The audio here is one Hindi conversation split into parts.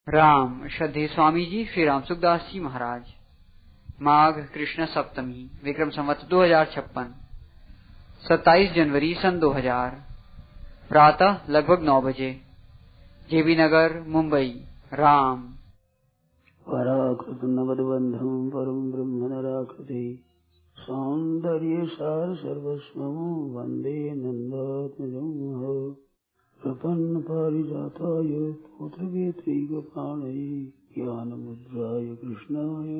राम श्रद्धेय स्वामी जी श्री राम सुखदास जी महाराज। माघ कृष्ण सप्तमी विक्रम संवत 2056 27 जनवरी सन 2000 प्रातः लगभग 9 बजे जेबी नगर मुंबई। राम पराकृत नवद्बंधं परम ब्रह्म नराकृते सौंदर्य सार सर्वस्वं वंदे नंदात्मजं प्रपन्न पारिजाताय पुत्रवेत्रैकपाणये ज्ञानमुद्राय कृष्णाय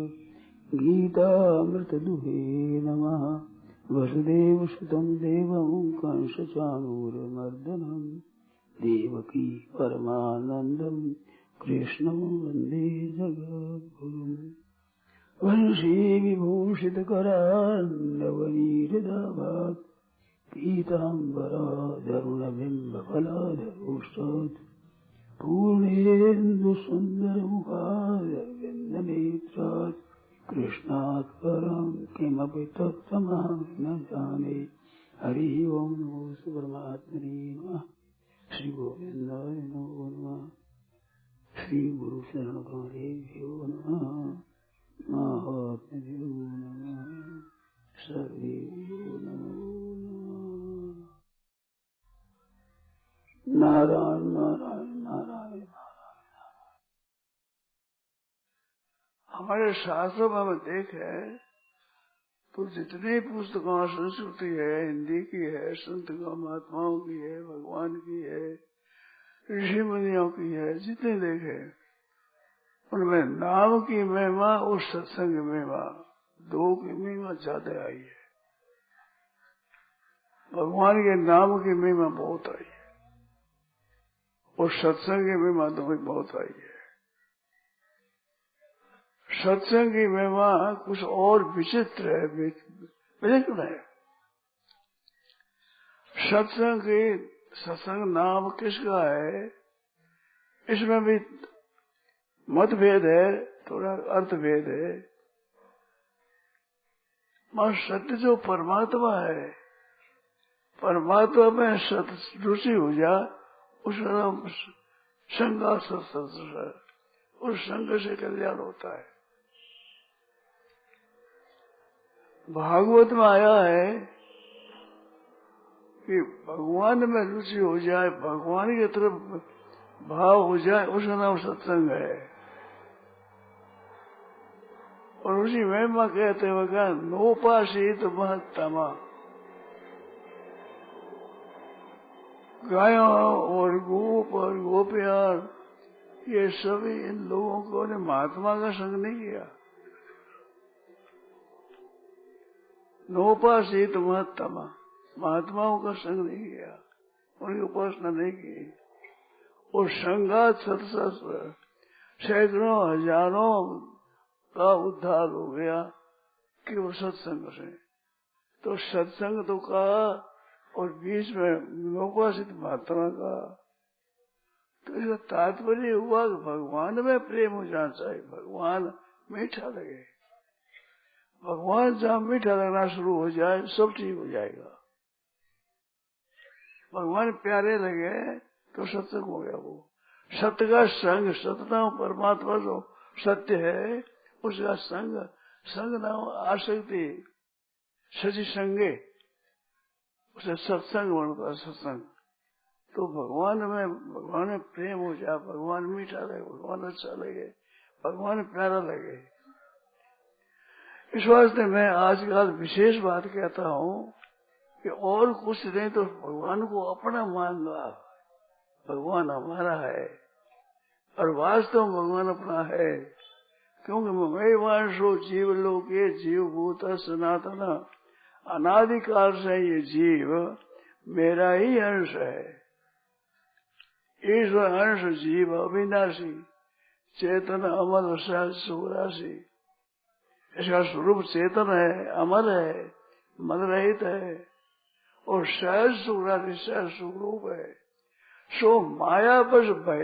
गीतामृतदुहे नमः। वसुदेवसुतं देवं कंसचाणूरमर्दनं देवकी परमानन्दं कृष्णं वन्दे जगद्गुरुं। वंशी विभूषितकरान्नवनीरदाभात् पीताम्बराधरुणबिम्बफलाधरोष्टात् पूर्णेन्दुसुन्दरमुखारविन्दनेत्रात् कृष्णात् परं किमपि तत्त्वमहं न जाने। हरि ओं नमो परमात्मने नमः। श्री गोविन्दाय नमो नमः। श्री गुरु शरण कमलेभ्यो नमः। महात्म्यो नमः। सर्वेभ्यो नमो नमः। नारायण नारायण नारायण नारायण। हमारे शास्त्रों में हम देखे तो जितनी पुस्तकों संस्कृति है, हिंदी की है, संत महात्माओं की है, भगवान की है, ऋषि मुनियों की है, जितने देखे उनमें नाम की महिमा और सत्संग की महिमा, दो की महिमा ज्यादा आई है। भगवान के नाम की महिमा बहुत आई है और सत्संग की महिमा तो भी बहुत आई है। सत्संग की महिमा कुछ और विचित्र है, विचित्र है। सत्संग नाम किसका है, इसमें भी मतभेद है, थोड़ा अर्थभेद है। मगर सत्य जो परमात्मा है, परमात्मा में सत्य रुचि हो जाए, उसका नाम संगा सत्संग है। उस संग से कल्याण होता है। भागवत में आया है कि भगवान में रुचि हो जाए, भगवान की तरफ भाव हो जाए, उसका नाम सत्संग है। और उसी महिमा कहते हुए नोपासीत महत्तमा। गायों और गोप और गोपियां, ये सभी इन लोगों को ने महात्मा का संग नहीं किया। नोपासीत महत्तमा, महात्माओं का संग नहीं किया, उनकी उपासना नहीं की। और संगात सत्संग सैकड़ों हजारों का उद्धार हो गया कि वो सत्संग से। तो सत्संग तो कहा और बीच में नोपासीत महात्मा का। तो इसका तात्पर्य हुआ कि भगवान में प्रेम हो जाना चाहिए, भगवान मीठा लगे। भगवान जहाँ मीठा लगना शुरू हो जाए सब ठीक हो जाएगा। भगवान प्यारे लगे तो सत्संग हो गया। वो सत्य का संग, सत्यता परमात्मा जो सत्य है उसका संग, संग नाम आसक्ति, सची संगे, उसे सत्संग बनता है। सत्संग तो भगवान में प्रेम हो जाए, भगवान मीठा लगे, भगवान अच्छा लगे, भगवान प्यारा लगे। इस वास्ते मैं आजकल विशेष बात कहता हूँ कि और कुछ नहीं तो भगवान को अपना मान लो आप। भगवान हमारा है और वास्तव में भगवान अपना है। क्योंकि मैं वांशो जीव लोके जीव भूत सनातन, अनादिकाल से ये जीव मेरा ही अंश है। ईश्वर अंश जीव अविनाशी, चेतन अमर सुराशी। इसका स्वरूप चेतन है, अमर है, मद रहित है और सहज सुराशी, सहज स्वरूप है। सो माया बस भय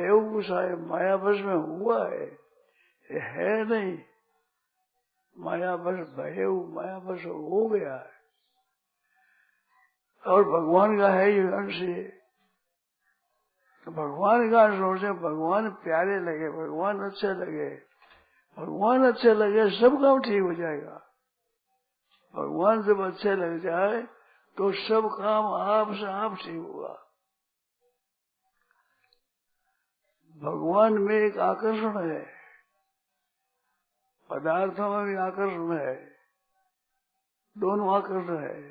है, माया बस में हुआ है नहीं। माया बस भय, माया बस हो गया है। और भगवान का है ये अंश। भगवान का सोचे, भगवान प्यारे लगे, भगवान अच्छे लगे, भगवान अच्छे लगे, सब काम ठीक हो जाएगा। भगवान जब अच्छे लग जाए तो सब काम आप से आप ठीक होगा। भगवान में एक आकर्षण है, पदार्थों में भी आकर्षण है, दोनों आकर्षण है।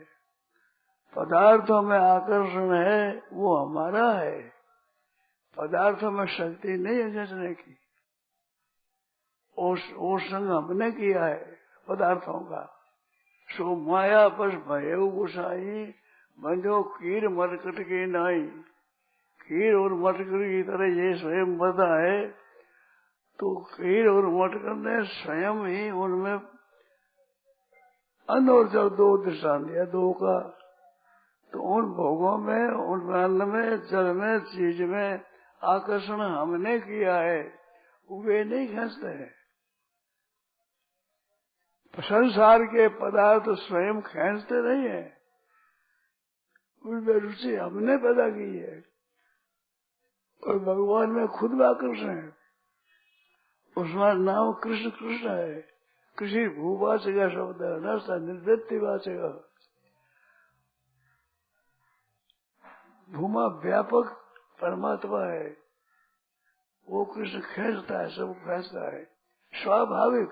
पदार्थों में आकर्षण है वो हमारा है, पदार्थों में शक्ति नहीं है जचने की। वो संग हमने किया है पदार्थों का। सो माया बस भयऊ गुसाई, बंधो कीर मरकट की नाई। कीर और मटकर की तरह ये स्वयं बधा है, तो कीर और मटकर ने स्वयं ही उनमें अन्न और जल दो दृष्टान दिया, दो का। तो उन भोगों में, उन अन्न में, जल में, चीज में आकर्षण हमने किया है, वे नहीं खींचते हैं। संसार के पदार्थ स्वयं खींचते नहीं है, उनमें रुचि हमने पैदा की है। और भगवान में खुद आकर्षण है, उसमें नाम कृष्ण कृष्ण है। कृषि भूवाचक शब्द है, नष्टा निर्वृत्ति वाचक। भूमा व्यापक परमात्मा है, वो कृष्ण खींचता है, सब खींचता है, स्वाभाविक।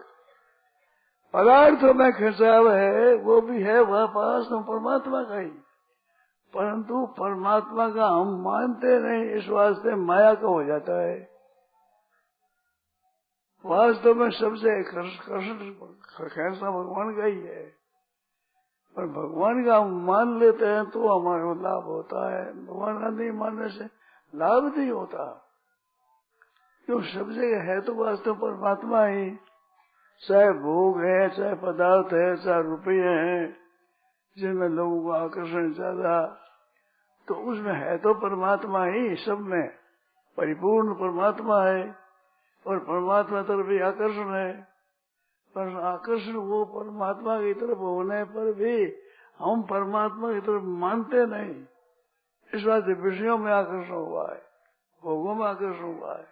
पदार्थों में खिंचाव है, वो भी है वह पास तो परमात्मा का ही, परंतु परमात्मा का हम मानते नहीं, इस वास्ते माया का हो जाता है। वास्तव में सबसे खींचना भगवान का ही है, पर भगवान का हम मान लेते हैं तो हमारा लाभ होता है, भगवान का नहीं मानने से लाभ नहीं होता। क्यों? सब जगह है तो वास्तव परमात्मा ही, चाहे भोग है, चाहे पदार्थ है, चाहे रुपये हैं जिनमें लोगों को आकर्षण ज्यादा, तो उसमें है तो परमात्मा ही, सब में परिपूर्ण परमात्मा है। और परमात्मा तरफ भी आकर्षण है, पर आकर्षण वो परमात्मा की तरफ होने पर भी हम परमात्मा की तरफ मानते नहीं। इस बात से विषयों में आकर्षण हुआ है, भोगों में आकर्षण हुआ है।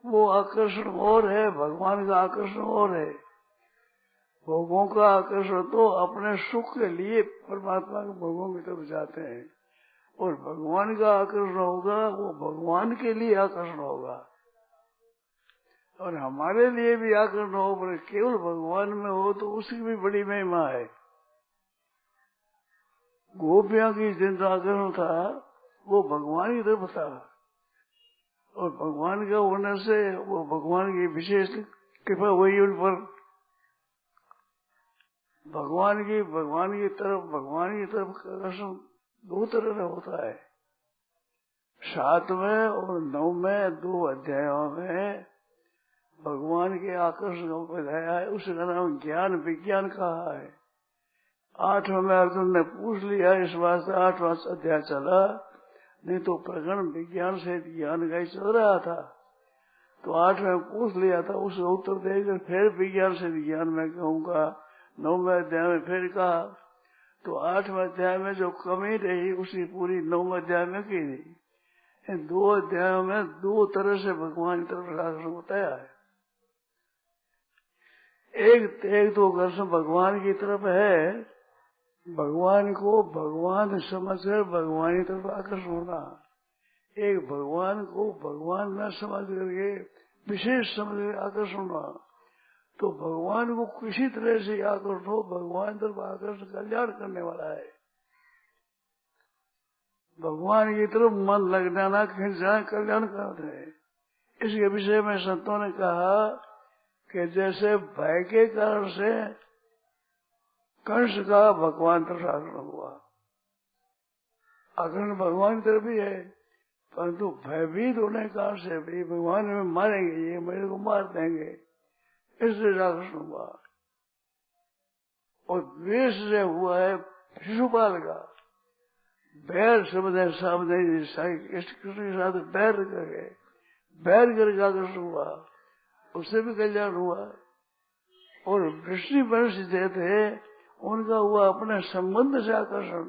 वो आकर्षण और है, भगवान का आकर्षण और है। भोगों का आकर्षण तो अपने सुख के लिए परमात्मा के भोगों की तरफ जाते हैं, और भगवान का आकर्षण होगा वो भगवान के लिए आकर्षण होगा। और हमारे लिए भी आकर्षण हो, पर केवल भगवान में हो तो उसकी भी बड़ी महिमा है। गोपियों की जिनका आकर्षण था वो भगवान की तरफ था, और भगवान का होने से वो भगवान की विशेष कृपा हुई उन पर। भगवान की तरफ आकर्षण दो तरह का होता है। 7वें और 9वें 2 अध्यायों में भगवान के आकर्षण को बताया है, उसका नाम ज्ञान विज्ञान कहा है। 8वें में अर्जुन ने पूछ लिया, इस वास्ते 8वां अध्याय चला, नहीं तो प्रकरण विज्ञान से ज्ञान का ही चल रहा था। तो 8वें पूछ लिया था, उसे उत्तर देकर फिर विज्ञान से ज्ञान में कहूँगा। 9वें अध्याय में फिर कहा, तो 8वें अध्याय में जो कमी रही उसकी पूरी 9वें अध्याय में की नहीं। इन 2 अध्यायों में 2 तरह से भगवान की तरफ आकर्षण बताया है। एक तो आकर्षण भगवान की तरफ है, भगवान को भगवान समझकर भगवान की तरफ आकर्षण होना। एक भगवान को भगवान न समझ करके विशेष समझ कर आकर्षण होना। तो भगवान को किसी तरह से आकर्षण हो, भगवान तरफ आकर्षण कल्याण करने वाला है। भगवान की तरफ मन लग जाना, खिंच जाना कल्याण करते हैं। इसके विषय में संतों ने कहा कि जैसे भय के कारण से कंस का भगवान तरफ आकर्षण हुआ, आकर्षण भगवान की तरफ भी है, परंतु भयभीत होने के कारण से भी भगवान में मारेंगे, ये मेरे को मार देंगे, इसलिए आकर्षण हुआ। और द्वेष से हुआ है शिशुपाल का, बैर समझे सामने कृष्ण के साथ बैर करके आकर्षण हुआ, उससे भी कल्याण हुआ। और वृष्णि वंश जो थे उनका हुआ अपने संबंध से आकर्षण,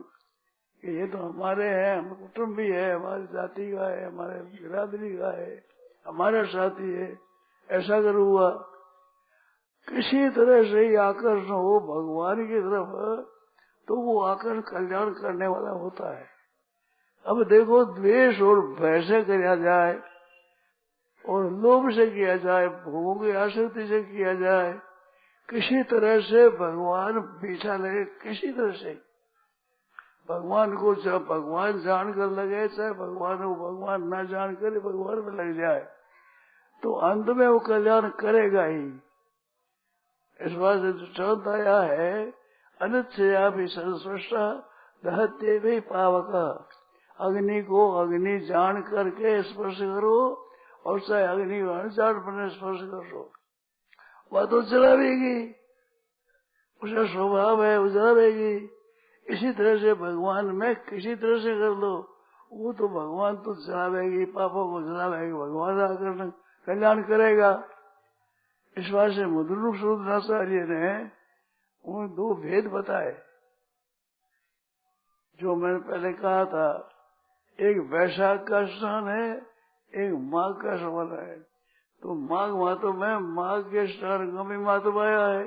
कि ये तो हमारे हैं, हम कुटुंब भी है, हमारी जाति का है, हमारे बिरादरी का है, हमारा साथी है, ऐसा कर हुआ। किसी तरह से ही आकर्षण हो भगवान की तरफ तो वो आकर्षण कल्याण करने वाला होता है। अब देखो, द्वेष और भय से किया जाए और लोभ से किया जाए, भोगों की आसक्ति से किया जाए, किसी तरह से भगवान पीछा लगे, किसी तरह से भगवान को चाहे भगवान जान कर लगे, चाहे भगवान को भगवान न जान कर भगवान में लग जाए, तो अंत में वो कल्याण करेगा ही। इस बात से दृष्टांत आया है, अनिच्छया भी सर्वस्रष्टा दहत्ये भी पावक। अग्नि को अग्नि जान करके स्पर्श करो और चाहे अग्नि अनजान पर स्पर्श करो, वह तो जलावेगी, उसका स्वभाव है, वो जलावेगी। इसी तरह से भगवान में किसी तरह से कर लो, वो तो भगवान तो जलावेगी, पापों को जलावेगी, भगवान आकर कल्याण करेगा। इस बात से मुद्ररूप सूत्राचार्य ने उन दो भेद बताए जो मैंने पहले कहा था। एक वैशाख का स्नान है, एक माघ का स्नान है। तो माघ मातों में माघ के स्नान का भी महत्व आया है,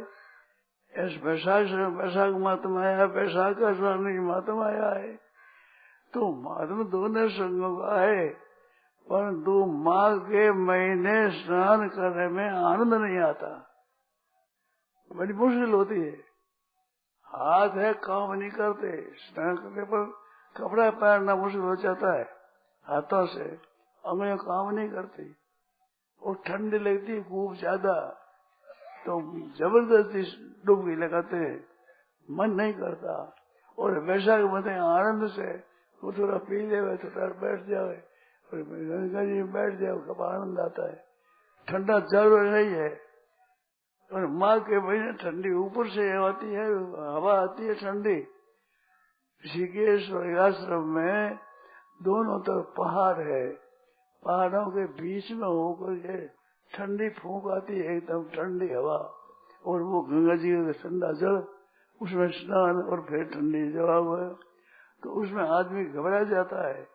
इस वैशाख मातम आया, वैशाख का स्नान की मातम आया है। तो महात्मा दोनों संगों का है, परंतु माघ के महीने स्नान करने में आनंद नहीं आता, बड़ी मुश्किल होती है। हाथ है काम नहीं करते, स्नान करने पर कपड़ा पहनना मुश्किल हो जाता है, हाथों से अंगुलियां काम नहीं करती, और ठंडी लगती है खूब ज्यादा, तो जबरदस्ती डुबकी लगाते हैं, मन नहीं करता। और वैशाख महीने आनंद से वो थोड़ा पी ले, थोड़ा बैठ जाए, गंगा जी में बैठ जाओ, कब आनंद आता है। ठंडा जरूर नहीं है, और माघ के महीने ठंडी ऊपर से आती है, हवा आती है ठंडी। ऋषिकेश और आश्रम में दोनों तरफ पहाड़ है, पहाड़ों के बीच में होकर के ठंडी फूंक आती है, एकदम ठंडी हवा, और वो गंगा जी का ठंडा जल, उसमें स्नान और फिर ठंडी जवाब है, तो उसमें आदमी घबरा जाता है।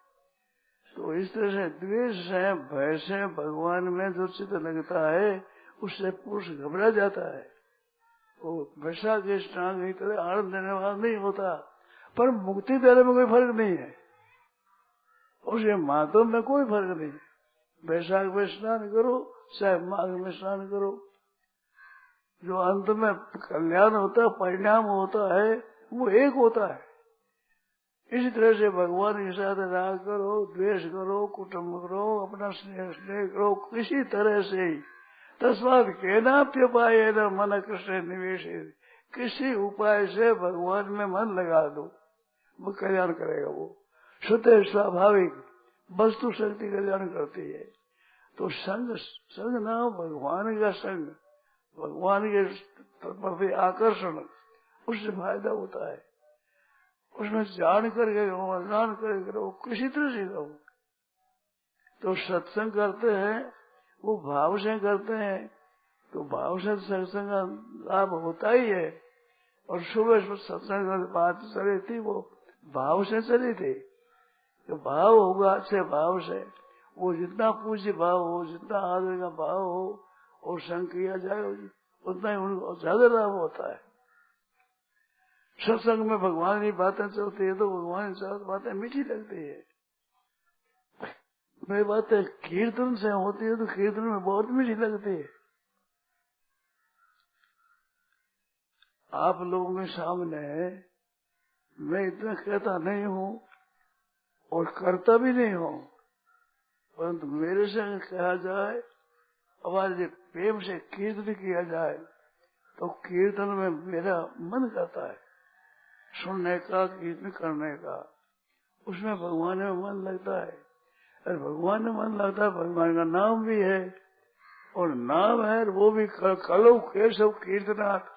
तो इस तरह से द्वेष से भय से भगवान में जो चित्त लगता है, उससे पुरुष घबरा जाता है। वो वैसा के स्नान की तरह आनंद देने वाला नहीं होता, पर मुक्ति देने में कोई फर्क नहीं है, उसके माध्यम में कोई फर्क नहीं है। वैशाख में स्नान करो चाहे माघ में स्नान करो, जो अंत में कल्याण होता है, परिणाम होता है, वो एक होता है। इसी तरह से भगवान के साथ राग करो, द्वेष करो, कुटुंब करो, अपना स्नेह करो, किसी तरह से तस्मात् केनाप्य उपाय न मन कृष्ण निवेश, किसी उपाय से भगवान में मन लगा दो, वो कल्याण करेगा। वो शुद्ध स्वाभाविक वस्तु शक्ति कल्याण करती है। तो संग ना भगवान का संग, भगवान के प्रति आकर्षण, उससे फायदा होता है। उसमें जान करके करो, अनजान करके करो, किसी तरह से करो। तो सत्संग करते हैं वो भाव से करते हैं, तो भाव से सत्संग का लाभ होता ही है। और सुबह सत्संग बात चली थी, वो भाव से चली थी। तो भाव होगा अच्छे भाव से, वो जितना पूज्य भाव हो, जितना आदर का भाव हो और संग किया जाए, उतना ही उनको ज्यादा लाभ होता है। सत्संग में भगवान की बातें चलती है तो भगवान की बातें मीठी लगती है। मेरी बातें कीर्तन से होती है तो कीर्तन में बहुत मीठी लगती है। आप लोगों के सामने मैं इतना कहता नहीं हूँ और करता भी नहीं हूँ, परंतु मेरे से कहा जाए, आवाज प्रेम से कीर्तन किया जाए, तो कीर्तन में मेरा मन करता है सुनने का, कीर्तन करने का। उसमें भगवान में मन लगता है, और भगवान में मन लगता है, भगवान का नाम भी है, और नाम है वो भी कलो केशव कीर्तनाथ।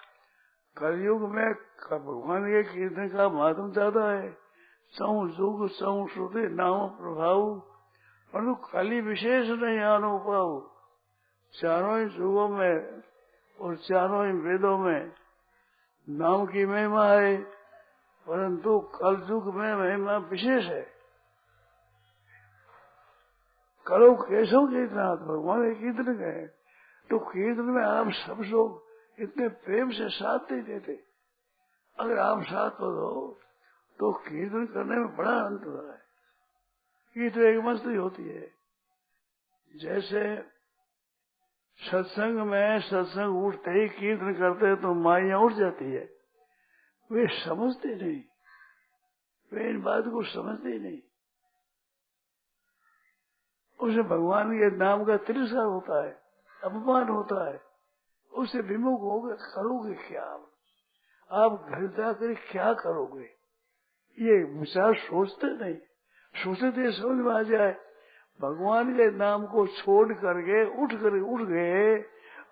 कलयुग में भगवान के कीर्तन का महत्व ज्यादा है। सौ जुग सौ श्रुति नाम प्रभाव, परंतु कली विशेष नहीं आनो पाओ। चारों ही युगों में और चारों ही वेदों में नाम की महिमा है, परंतु कल युग में महिमा विशेष है। करो केशव कीर्तनाथ, भगवान के कीर्तन गए तो कीर्तन में आप सब लोग इतने प्रेम से साथ नहीं देते। अगर आप साथ हो तो कीर्तन करने में बड़ा आनंद होता है। कीर्तन एक मस्ती होती है। जैसे सत्संग में सत्संग उठते ही कीर्तन करते तो माइयां उठ जाती है। वे समझते नहीं, वे इन बात को समझते नहीं। उसे भगवान के नाम का तिरस्कार होता है, अपमान होता है। उससे विमुख होगे, करोगे क्या? आप घर जाकर क्या करोगे? ये विचार सोचते नहीं। सोचते समझ में आ जाए भगवान के नाम को छोड़ करके उठ गए,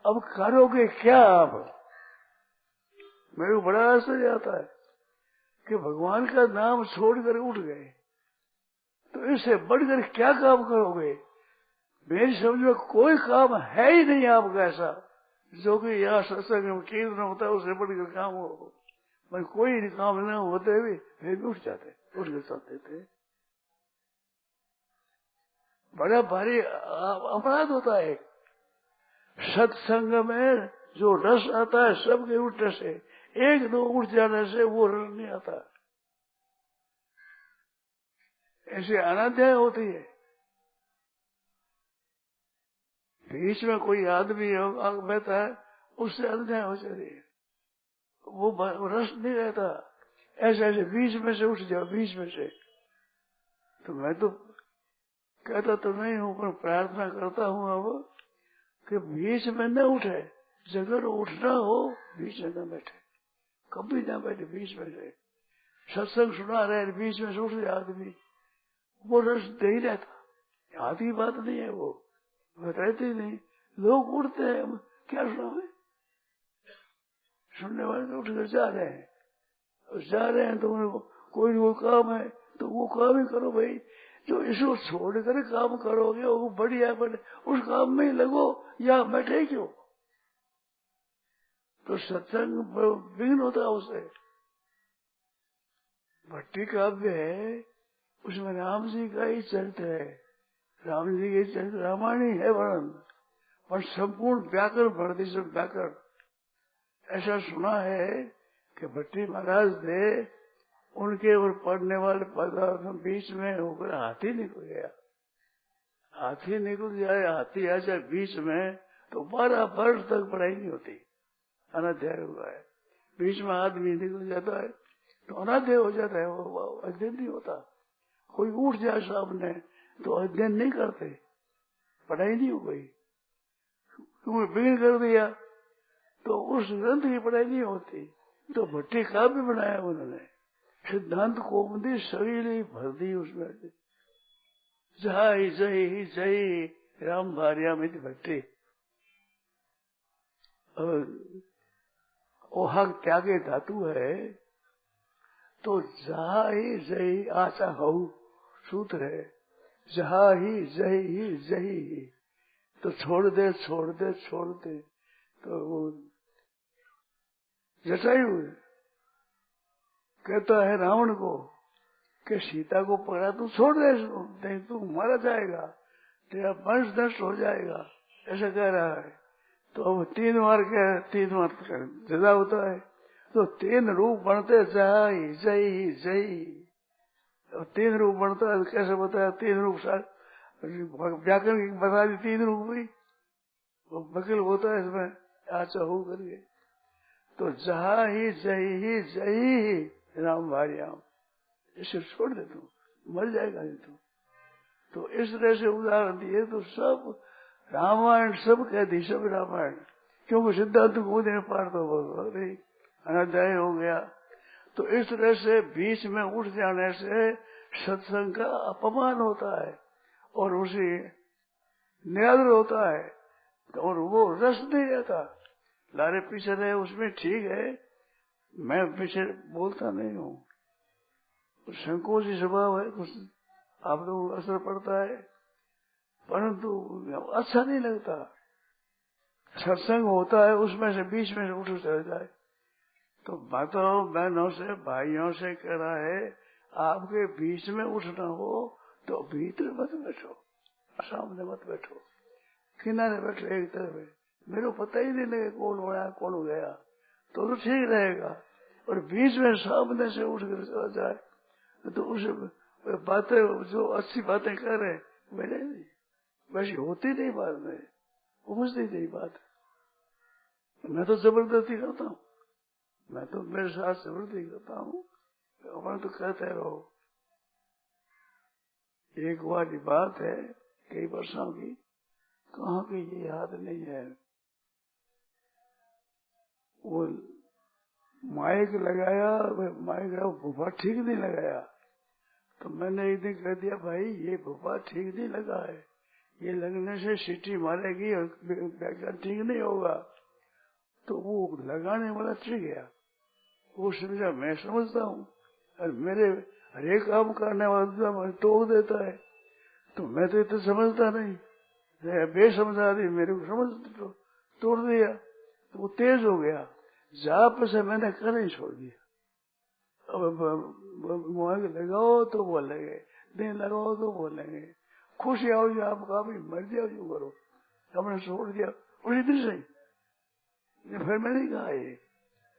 अब करोगे क्या? आप मेरे को बड़ा आश्चर्य आता है कि भगवान का नाम छोड़ कर उठ गए, तो इससे बढ़कर क्या काम करोगे? मेरी समझ में कोई काम है ही नहीं आपका ऐसा जो कि यहाँ सत्संग में कीर्तन होता है उससे बढ़कर काम हो। मैं कोई काम न होते हुए फिर भी उठ जाते, उठ के चलते थे। बड़ा भारी अपराध होता है। सत्संग में जो रस आता है सबके उठने से, एक दो उठ जाने से वो रस नहीं आता। ऐसे अनाध्याय होती है। बीच में कोई आदमी बैठा है उससे अनाध्याय हो जाती है, वो रस नहीं रहता। ऐसे ऐसे बीच में से उठ जाओ, बीच में से। तो मैं तो कहता तो नहीं हूँ, पर प्रार्थना करता हूँ अब कि बीच में न उठे। जगह उठना हो बीच में न बैठे, कभी न बैठे बीच में से। सत्संग सुना रहे बीच में से उठ जाए आदमी, वो रस नहीं रहता। आधी बात नहीं है, वो रहती नहीं। लोग उठते हैं, क्या सुना? सुनने वाले तो उठकर जा रहे हैं, तो उनको कोई काम है तो वो काम ही करो भाई। जो इसको छोड़कर काम करोगे वो बढ़िया, बड़े उस काम में ही लगो, या बैठे क्यों? तो सत्संग विघ्न होता है उससे। भट्टी काव्य है, उसमें राम जी का ही चरित्र है। राम जी के चरित्र रामायण ही है वर्णन, पर संपूर्ण व्याकरण भरती से व्याकरण। ऐसा सुना है कि भट्टी महाराज ने उनके ऊपर पढ़ने वाले पदार्थ बीच में होकर हाथी निकल गया। हाथी निकल जाए, हाथी आ जाए बीच में, तो 12 वर्ष तक पढ़ाई नहीं होती। अनाध्याय हुआ है। बीच में आदमी निकल जाता है तो अनाध्याय हो जाता है, वो अध्ययन नहीं होता। कोई उठ जाए सामने तो अध्ययन नहीं करते, पढ़ाई नहीं हो गई। क्योंकि बिगड़ कर दिया तो उस ग्रंथ की पढ़ाई नहीं होती। तो भट्टी काव्य बनाया उन्होंने, सिद्धांत कौमुदी सगीली भर दी उसमें। जय जय जय राम भार्या मित भट्टी। ओहाग त्यागे धातु है, तो जहा ही जय आशा हऊ सूत्र है। जहा ही जय, तो छोड़ दे छोड़ दे छोड़ दे। तो वो जटायु कहता है रावण को कि सीता को पकड़ा, तू छोड़ दे इसको, नहीं तू मारा जाएगा, तेरा वंश नष्ट हो जाएगा, ऐसा कह रहा है। तो अब 3 बार जजा होता है, तो 3 रूप बनते, जय जय जय। 3 रूप बनता है, कैसे बताया? 3 रूप व्याकरण बता दी, 3 रूप हुई। वो वकील होता है इसमें, आचा हो करके। तो जहा ही जय राम भार्याम, इसे छोड़ दे, तू मर जाएगा नहीं तू। तो इस तरह से उदाहरण दिए। तो सब रामायण सब कह दी, सब रामायण, क्योंकि सिद्धांत को देने पार तो बहुत अनाध्याय हो गया। तो इस तरह से बीच में उठ जाने से सत्संग का अपमान होता है और उसी निरादर होता है, और वो रस नहीं रहता। लारे पीछे रहे उसमें ठीक है, मैं पीछे बोलता नहीं हूँ, संकोची स्वभाव है, कुछ आप लोगों को असर पड़ता है, परंतु अच्छा नहीं लगता। सत्संग होता है उसमें से बीच में से उठ चला जाए, तो बातों बहनों से भाइयों से कह रहा है आपके बीच में उठना हो तो भीतर मत बैठो, सामने मत बैठो, किनारे बैठो एक तरफ। मेरे को पता ही नहीं लगे कौन हो रहा कौन हो गया तो ठीक रहेगा। और बीच में सामने से उठ कर चला जाए तो उस बातें जो अच्छी बातें कर रहे मेरे नहीं वैसी होती नहीं, बात में उपजती नहीं बात। मैं तो जबरदस्ती करता हूँ, मैं तो मेरे साथ जबरदस्ती करता हूँ, अपना तो कहते रहो। एक वाली बात है कई वर्षों की, कहाँ की ये याद नहीं है। वो माइक लगाया, माइक भूपा ठीक नहीं लगाया तो मैंने एक दिन कह दिया भाई ये भूपा ठीक नहीं लगा है, ये लगने से सीटी मारेगी और बैकग्राउंड ठीक नहीं होगा। तो वो लगाने वाला ठीक गया, वो समझा मैं समझता हूँ और मेरे हरेक काम करने वाला टोक देता है तो मैं तो इतना समझता नहीं, बेसमझा दी मेरे को समझ तोड़ दिया तो वो तेज हो गया। जाप से मैंने कर ही छोड़ दिया। अब लगाओ तो बोलेंगे, नहीं लगाओ तो बोलेंगे, खुशी आओ जो आपका भी मर्जी आओ जो करो, हमने छोड़ दिया उसी दिन से। फिर मैंने कहा ये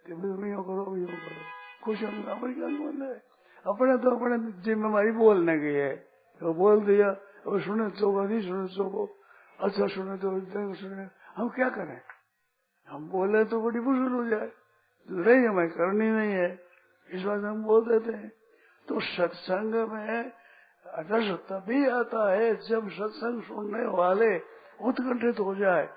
कि यूं करो यूं करो, खुश होंगे अमेरिका बोल रहे अपने तो अपने जिम्मेवारी बोलने की है तो बोल दिया। अब सुने तो नहीं सुने तो अच्छा सुने तो सुने, हम क्या करें, हम बोले तो बड़ी मुश्किल हो जाए, नहीं हमें करनी नहीं है इस बात हम बोल देते हैं। तो सत्संग में रस तभी आता है जब सत्संग सुनने वाले उत्कंठित हो जाए।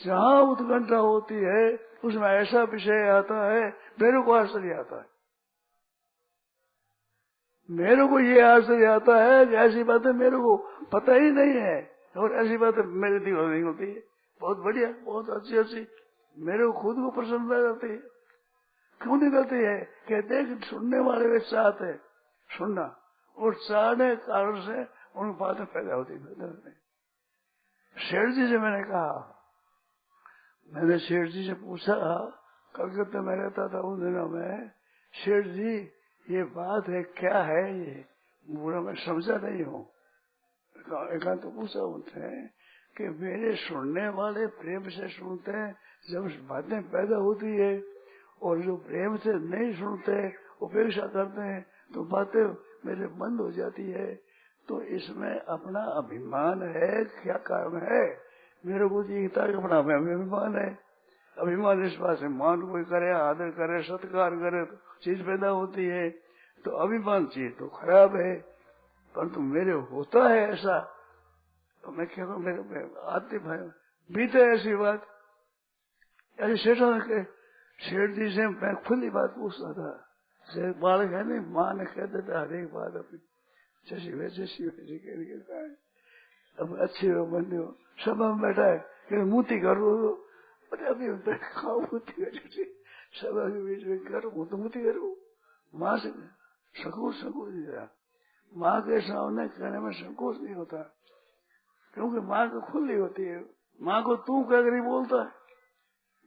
जहाँ उत्कंठा होती है उसमें ऐसा विषय आता है मेरे को आश्चर्य आता है, मेरे को ये आश्चर्य आता है कि ऐसी बातें मेरे को पता ही नहीं है और ऐसी बातें मेरे दिमाग नहीं होती है। बहुत बढ़िया, बहुत अच्छी अच्छी, मेरे को खुद को प्रसन्नता करती है। क्यों नहीं करती है? कहते हैं कि सुनने वाले वे चाहते हैं सुनना, और चाहने कारण से उन बातें पैदा होती है। शेर जी से मैंने कहा, मैंने शेर जी से पूछा, कलकत्ते में रहता था उन दिनों में, शेर जी ये बात है क्या है ये, पूरा मैं समझा नहीं हूँ। एकांत तो पूछा उनसे कि मेरे सुनने वाले प्रेम से सुनते हैं जब बातें पैदा होती है, और जो प्रेम से नहीं सुनते उपेक्षा करते हैं तो बातें मेरे बंद हो जाती है। तो इसमें अपना अभिमान है, क्या कारण है? मेरे को जीता कि अपना अभिमान है। अभिमान इस बात से मान कोई करे, आदर करे, सत्कार करे तो चीज पैदा होती है। तो अभिमान चीज तो खराब है, परंतु मेरे होता है ऐसा तो मैं क्या करूं, मेरे आते भाई बीते ऐसी बात। ऐसे सेठों के शेठ जी से मैं खुली बात पूछता था, बालक है नहीं, माँ ने कह देता हर एक बात अपनी जैसी वैसे कहता है। अब अच्छी हो बंदी हो सब में बैठा है मूर्ति करो, अभी खाओ मूर्ति कर सब के बीच में करूँ तो मूर्ति करूँ। माँ से संकोच नहीं रहा, माँ के सामने कहने में संकोच नहीं होता क्योंकि माँ को खुली होती है। माँ को तू क्या करी बोलता है,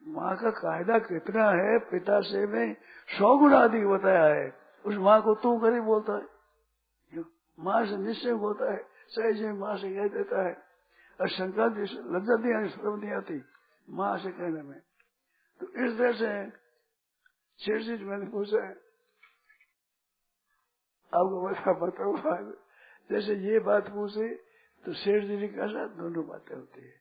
माँ का कायदा कितना है, पिता से में 100 गुना अधिक बताया है, उस माँ को तू करी बोलता है। माँ से निश्चय होता है, सही माँ से कह देता है, और शंका लज्जा नहीं आती, शर्म नहीं आती माँ से कहने में। तो इस तरह से शेर जी मैंने पूछा है आपको बताओ, जैसे ये बात पूछे तो शेर जी ने कहा दोनों बातें होती है,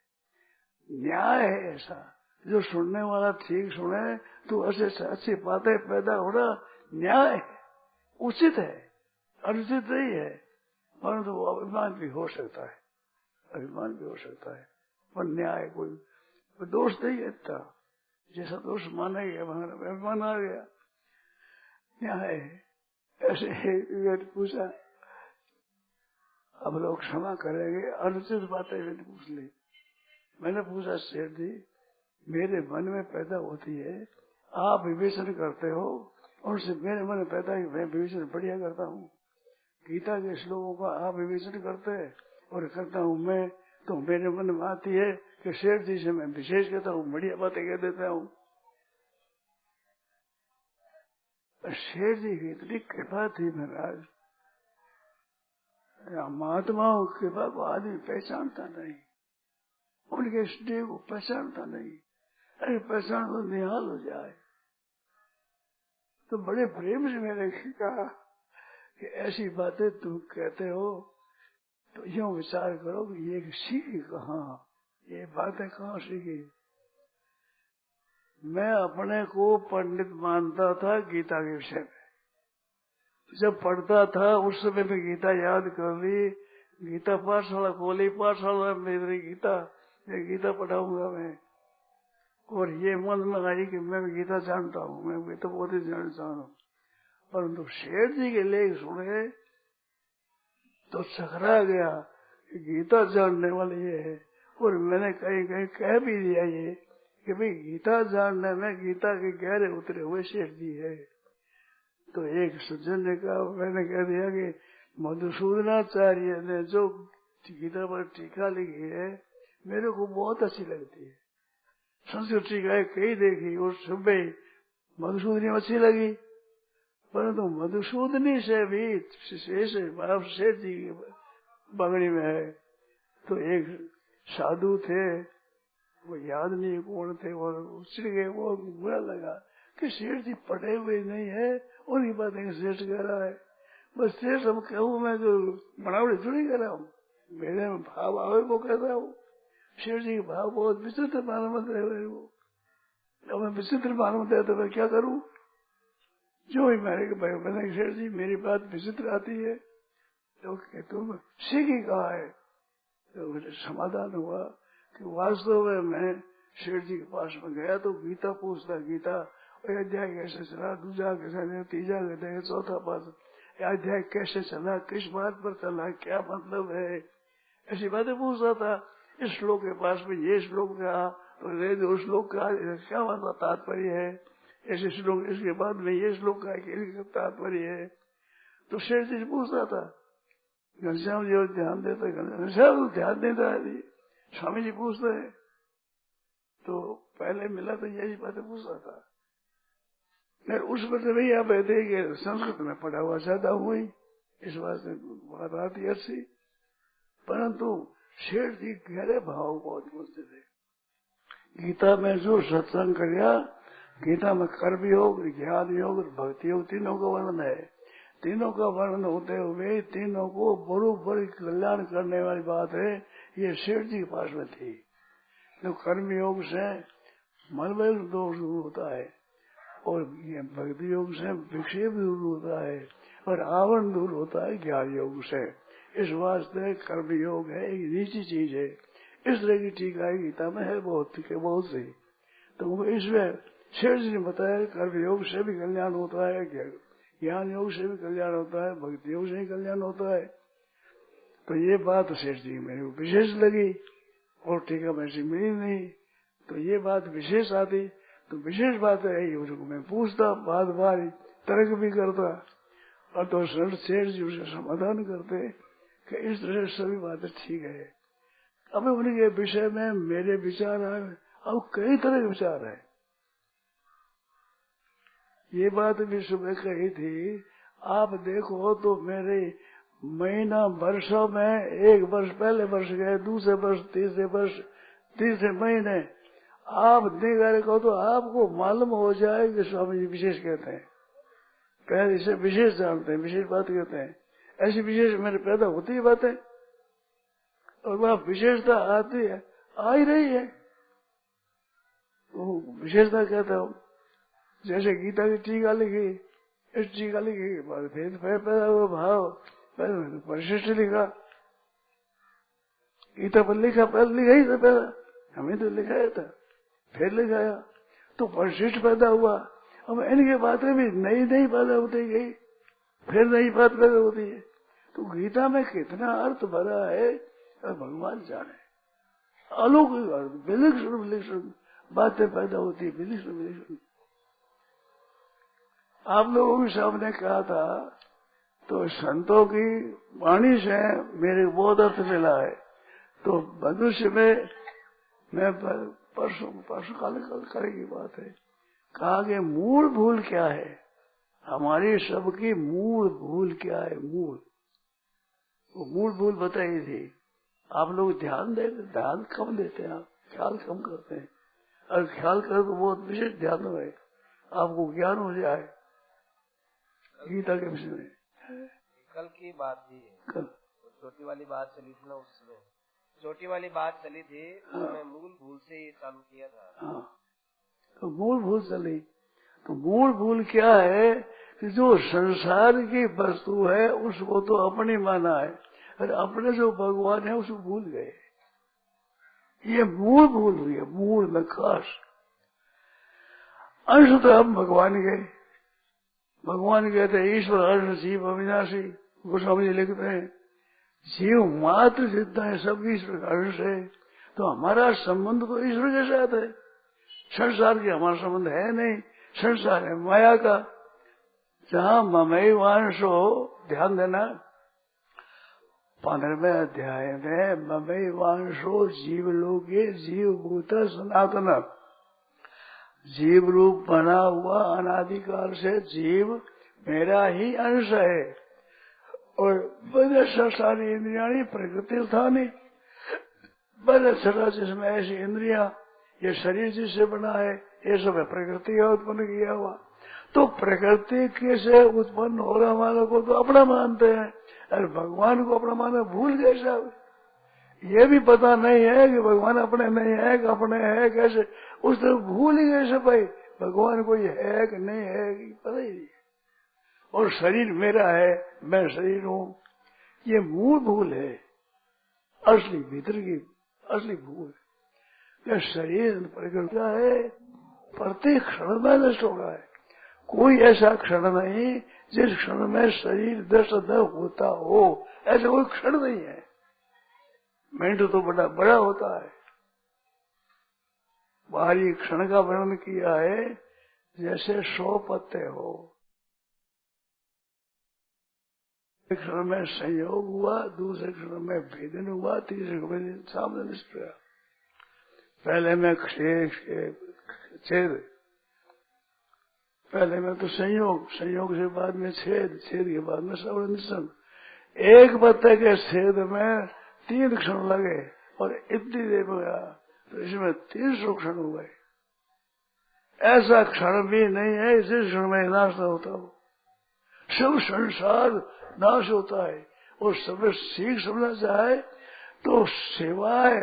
न्याय है ऐसा, जो सुनने वाला ठीक सुने तो अच्छी बातें पैदा होना न्याय है, उचित है, अनुचित नहीं है। परंतु वो अभिमान भी हो सकता है, अभिमान भी हो सकता है, पर न्याय कोई दोष नहीं है इतना, जैसा दोष माना गया अभिमान आ गया, न्याय है। ऐसे पूछा, अब लोग क्षमा करेंगे, अनुचित बातें मैंने पूछ ली। मैंने पूछा शेर जी मेरे मन में पैदा होती है, आप विवेचन करते हो, और उससे मेरे मन में पैदा है, मैं विवेचन बढ़िया करता हूँ। गीता के श्लोकों का आप विवेचन करते हैं और करता हूँ मैं, तो मेरे मन में आती है कि शेर जी से मैं विशेष कहता हूँ, बढ़िया बातें कह देता हूँ। शेर जी की इतनी कृपा थी महाराज, महात्माओं की कृपा को आदमी पहचानता नहीं, उनके स्नेह को पहचानता नहीं। अरे पहचान तो निहाल हो जाए। तो बड़े प्रेम से मैंने कहा कि ऐसी बातें तुम कहते हो तो यूं विचार करो कि ये सीखी कहाँ, ये बातें कहाँ सीखी। मैं अपने को पंडित मानता था गीता के विषय में, जब पढ़ता था उस समय में गीता याद कर ली, गीता पाठशाला खोली, पाठशाला में मेरी गीता पढ़ाऊंगा मैं, और ये मन में आई कि मैं गीता जानता हूँ, मैं गीता बहुत ही जानता हूँ। परंतु शेर जी के लेख सुने तो चकरा गया कि गीता जानने वाले ये है। और मैंने कहीं कहीं कह भी दिया ये कि भाई गीता जानने में गीता के गहरे उतरे हुए शेर जी है। तो एक सज्जन ने कहा, मैंने कह दिया कि मधुसूदनाचार्य ने जो गीता पर टीका लिखी है मेरे को बहुत अच्छी लगती है। संस्कृत टीका कई देखी और सब मधुसूदनी अच्छी लगी, परंतु मधुसूदनी से भी शेष शेर जी की बगड़ी में है। तो एक साधु थे, वो याद नहीं कौन थे, और चिढ़ गए, वो बुरा लगा कि शेर जी पढ़े हुए नहीं है, उनकी बातें श्रेष्ठ कह रहा है। बस श्रेष्ठ हम कहूँ, मैं जो बनावटी थोड़ी कह रहा हूँ, मेरे में भाव आवे वो कहता हूँ। शेर जी के भाव बहुत विचित्र मालूम होते हैं, वो अब मैं विचित्र मालूम होता है तो मैं क्या करूँ। जो ही मैंने शेर जी मेरी बात विचित्र आती है तो तुम सीखी कहा है। तो मुझे समाधान हुआ कि वास्तव में मैं शेर जी के पास में गया तो गीता पूछता, गीता अध्याय कैसे चला, दूसरा कैसे, तीसरा कैसे, चौथा पास अध्याय कैसे चला, किस बात पर चला, क्या मतलब है, ऐसी बातें पूछता था। इस श्लोक के पास में ये श्लोक कहा तो उस श्लोक का क्या मतलब तात्पर्य है, ऐसे श्लोक इसके बाद में ये श्लोक का तात्पर्य है। तो शेर जी से पूछता था। घनश्याम जी ध्यान देता, घनश्याम ध्यान देता है, स्वामी जी पूछते हैं। तो पहले मिला तो यही बातें पूछता था। मैं उस पर से भैया कहते कि संस्कृत में पढ़ा हुआ चाहता हुई, इस बात से बात आती अच्छी, परंतु शेर जी गहरे भाव बहुत बोलते थे। गीता में जो सत्संग किया, गीता में कर्म योग, ज्ञान योग और भक्ति योग तीनों का वर्णन है। तीनों का वर्णन होते हुए तीनों को बरोबर कल्याण करने वाली बात है, ये शेर जी के पास में थी। तो कर्म योग से मनोबल दोष दूर होता है, और ये भक्ति योग से विक्षेप दूर होता है, और आवरण दूर होता है ज्ञान योग से। इस वास्ते कर्म योग है एक नीची चीज है। इस तरह की टीका गीता में है बहुत सी। तो इसमें शेर जी ने बताया कर्म योग से भी कल्याण होता है, ज्ञान योग से भी कल्याण होता है, भक्ति योग से भी कल्याण होता है। तो ये बात शेर जी मेरे को विशेष लगी, और टीका में से मिली नहीं। तो ये बात विशेष आती, तो विशेष बात है उसको मैं पूछता, बार बार तर्क भी करता, और तो शेर जी उसे समाधान करते कि इस तरह से सभी बातें ठीक है। अब उनके विषय में मेरे विचार है, अब कई तरह के विचार है। ये बात भी सुबह कही थी, आप देखो तो मेरे महीना वर्षों में, एक वर्ष पहले वर्ष गए, दूसरे वर्ष, तीसरे महीने आप देखा को तो आपको मालूम हो जाए कि स्वामी जी विशेष कहते हैं, पहले इसे विशेष जानते हैं, विशेष बात कहते हैं। ऐसी विशेष मेरे पैदा होती ही बातें, और वह विशेषता आती है, आ ही रही है, वो विशेषता कहता हूँ। जैसे गीता की टीका लिखी, इस टीका लिखी के बाद भेद पैदा हुआ भाव, पहले परिशिष्ट लिखा, गीता पर लिखा, पहले लिखा ही था, पहला हमें तो लिखाया था, फिर लिखाया तो परिशिष्ट पैदा हुआ। अब इनके बातें भी नई नई पैदा होती गई, फिर नई बात पैदा होती है। तो गीता में कितना अर्थ भरा है भगवान जाने। अलौकिक अर्थ, विलक्षण बातें पैदा होती है, विलक्षण। आप लोगों के सामने कहा था, तो संतों की वाणी से मेरे बहुत अर्थ मिला है। तो मनुष्य में मैं परसों कल की बात है, कहा कि मूल भूल क्या है, हमारी सबकी मूल भूल क्या है? मूल, वो मूल भूल बताई थी। आप लोग ध्यान कम देते हैं, आप ख्याल कम करते हैं। अगर ख्याल करो तो बहुत विशेष ध्यान हो, आपको ज्ञान हो जाए गीता के विषय में। कल की बात थी, कल छोटी वाली बात चली थी ना, उसमें छोटी वाली बात चली थी, उसमें मूल भूल से ही चालू किया था। हाँ, तो मूल भूल चली। तो मूल भूल क्या है कि जो संसार की वस्तु है उसको तो अपनी माना है, और अपने जो भगवान है उसको भूल गए। ये मूल भूल हुई है, मूल में खास। अंश तो हम भगवान के, भगवान कहते हैं ईश्वर अंश जीव अविनाशी। गोस्वामी जी लिखते हैं जीव मात्र जितना है सब ईश्वर का अंश है। तो हमारा संबंध तो ईश्वर के साथ है, संसार के हमारा संबंध है नहीं। संसार है माया का। जहाँ ममई वांश हो, ध्यान देना 15वें अध्याय में ममई वांशो जीव लोके जीव भूत सनातन। जीव रूप बना हुआ अनादिकाल से जीव मेरा ही अंश है, और बड़े सारी इंद्रियाणी प्रकृति था नहीं। बड़े छठा जिसमें ऐसी इंद्रिया, ये शरीर जिससे बना है, ये सब प्रकृति है उत्पन्न किया हुआ। तो प्रकृति के से उत्पन्न हो रहा वालों को तो अपना मानते हैं, और भगवान को अपना माना भूल गए सब। ये भी पता नहीं है कि भगवान अपने नहीं है कि अपने है कैसे, उस तरह भूल ही गए सब भाई। भगवान कोई है कि नहीं है कि पता ही नहीं। और शरीर मेरा है, मैं शरीर हूँ, ये मूल भूल है, असली भीतर की असली भूल। यह शरीर प्रकृति का है, प्रत्येक क्षण में नष्ट हो रहा है। कोई ऐसा क्षण नहीं जिस क्षण में शरीर दर्द होता हो, ऐसा कोई क्षण नहीं है। मिनट तो बड़ा बड़ा होता है। बाहरी क्षण का वर्णन किया है जैसे 100 पत्ते हो। एक क्षण में संयोग हुआ, दूसरे क्षण में भेदन हुआ, तीसरे क्षण में सामने निष्क्रिया। पहले में छेद, पहले में तो संयोग, संयोग से बाद में छेद, छेद के बाद में श्रवण निश्चल। एक पत्ते के छेद में 3 क्षण लगे और इतनी देर में गया, तो इसमें 300 क्षण हो गए। ऐसा क्षण भी नहीं है जिस क्षण में नाश न होता हो। सब संसार नाश होता है, और सब सीख समझना चाहे तो सिवाय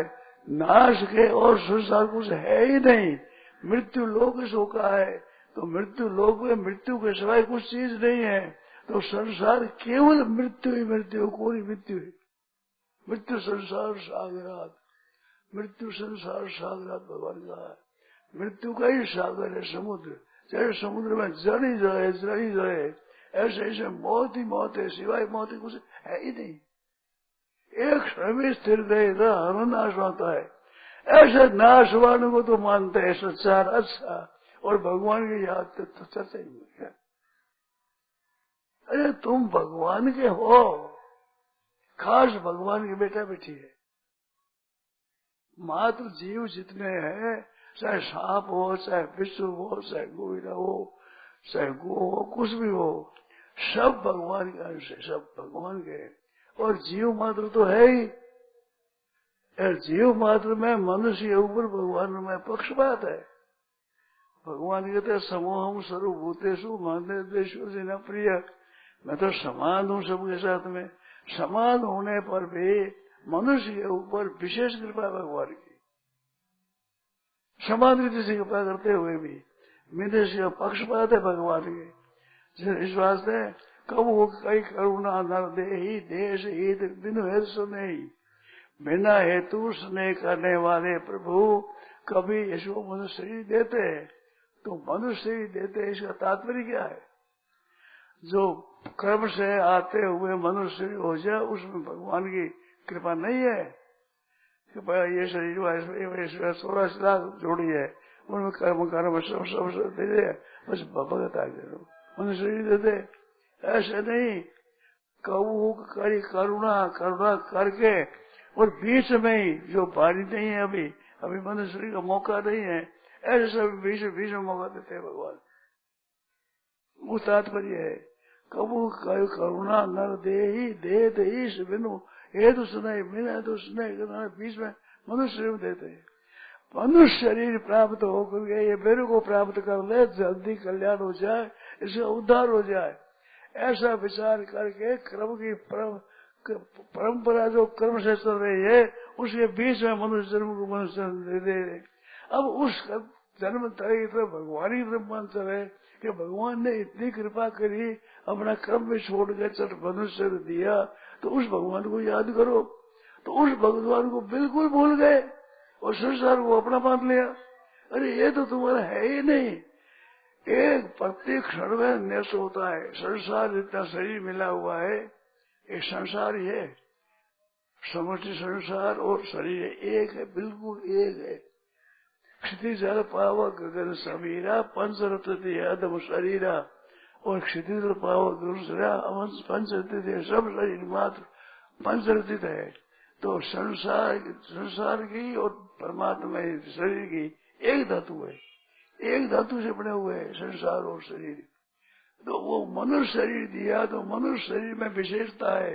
नाश के और संसार कुछ है ही नहीं। मृत्यु लोक सो का है, तो मृत्यु लोक में मृत्यु के सिवाय कुछ चीज नहीं है। तो संसार केवल मृत्यु ही मृत्यु, कोई मृत्यु है। मृत्यु संसार सागरात, मृत्यु संसार सागरात भगवान का है। मृत्यु का ही सागर है समुद्र। चाहे समुद्र में जड़ ही जाए, जड़ ही जाए, ऐसे ऐसे मौत ही मौत है, सिवाय मौत ही कुछ है ही नहीं। एक क्षण में स्थिर रहेगा, हर नाश होता है। ऐसे नाशवान को तो मानते हैं सच्चा अच्छा, और भगवान की याद तो चर्चा ही नहीं है। अरे तुम भगवान के हो, खास भगवान के बेटा बेटी है। मात्र जीव जितने हैं, चाहे सांप हो, चाहे विष्णु हो, चाहे गोविंदा हो, चाहे गो हो, कुछ भी हो, सब भगवान के अंश है, सब भगवान के। और जीव मात्र तो है ही। और जीव मात्र में मनुष्य के ऊपर भगवान में पक्षपात है। भगवान कहते समूहम सर्वभूतेषु मानते देशु से न प्रिय। मैं तो समान हूँ सबके साथ में। समान होने पर भी मनुष्य के ऊपर विशेष कृपा भगवान की। समान रीति से कृपा करते हुए भी मनुष्य पक्षपात है भगवान के। इस वास्ते कब वो कई करुणा नर देहि देश हित बिनु हेतु सुने, बिना हेतु स्नेह करने वाले प्रभु कभी यशो मनुष्य ही देते। तो मनुष्य ही देते, इसका तात्पर्य क्या है? जो कर्म से आते हुए मनुष्य हो जाए उसमें भगवान की कृपा नहीं है। कृपा ये शरीर 84 लाख जोड़ी है, उनमें कर्म कर्म सब दे दे, बस भगत आ गए मनुष्य ही देते। ऐसे नहीं, कऊ करी करुणा करुणा करके, और बीच में ही जो बारी नहीं है, अभी मनुष्य का मौका नहीं है, ऐसे सब बीच में मौका देते हैं भगवान। वो तात्पर्य है। कबू करुणा नर दे ईश बिनु हे तो सुनाई मिला तो सुनाई बीच में मनुष्य शरीर देते हैं। मनुष्य शरीर प्राप्त होकर के ये मेरे को प्राप्त कर ले, जल्दी कल्याण हो जाए, इसका उद्धार हो जाए, ऐसा विचार करके कर्म की परंपरा जो कर्म से चल रही है उसके बीच में मनुष्य जन्म को मनुष्य जन्म दे दे। अब उस जन्म तरह भगवान ही ब्रह्मांड चले कि भगवान ने इतनी कृपा करी, अपना कर्म में छोड़ के चट मनुष्य दिया, तो उस भगवान को याद करो। तो उस भगवान को बिल्कुल भूल गए और संसार को अपना मान लिया। अरे ये तो तुम्हारा है ही नहीं। एक प्रत्येक क्षण में नष्ट होता है। संसार जितना शरीर मिला हुआ है, एक संसार ही है, समष्टि संसार और शरीर एक है, बिल्कुल एक है। क्षिति जल पावक गगन समीरा पंचरत्न अदम शरीरा, और क्षिति जल पावक दूसरा पंचरत्न सब शरीर मात्र पंचरत्न है। तो संसार की और परमात्मा शरीर की एक धातु है, एक धातु से बने हुए है संसार और शरीर। तो वो मनुष्य शरीर दिया, तो मनुष्य शरीर में विशेषता है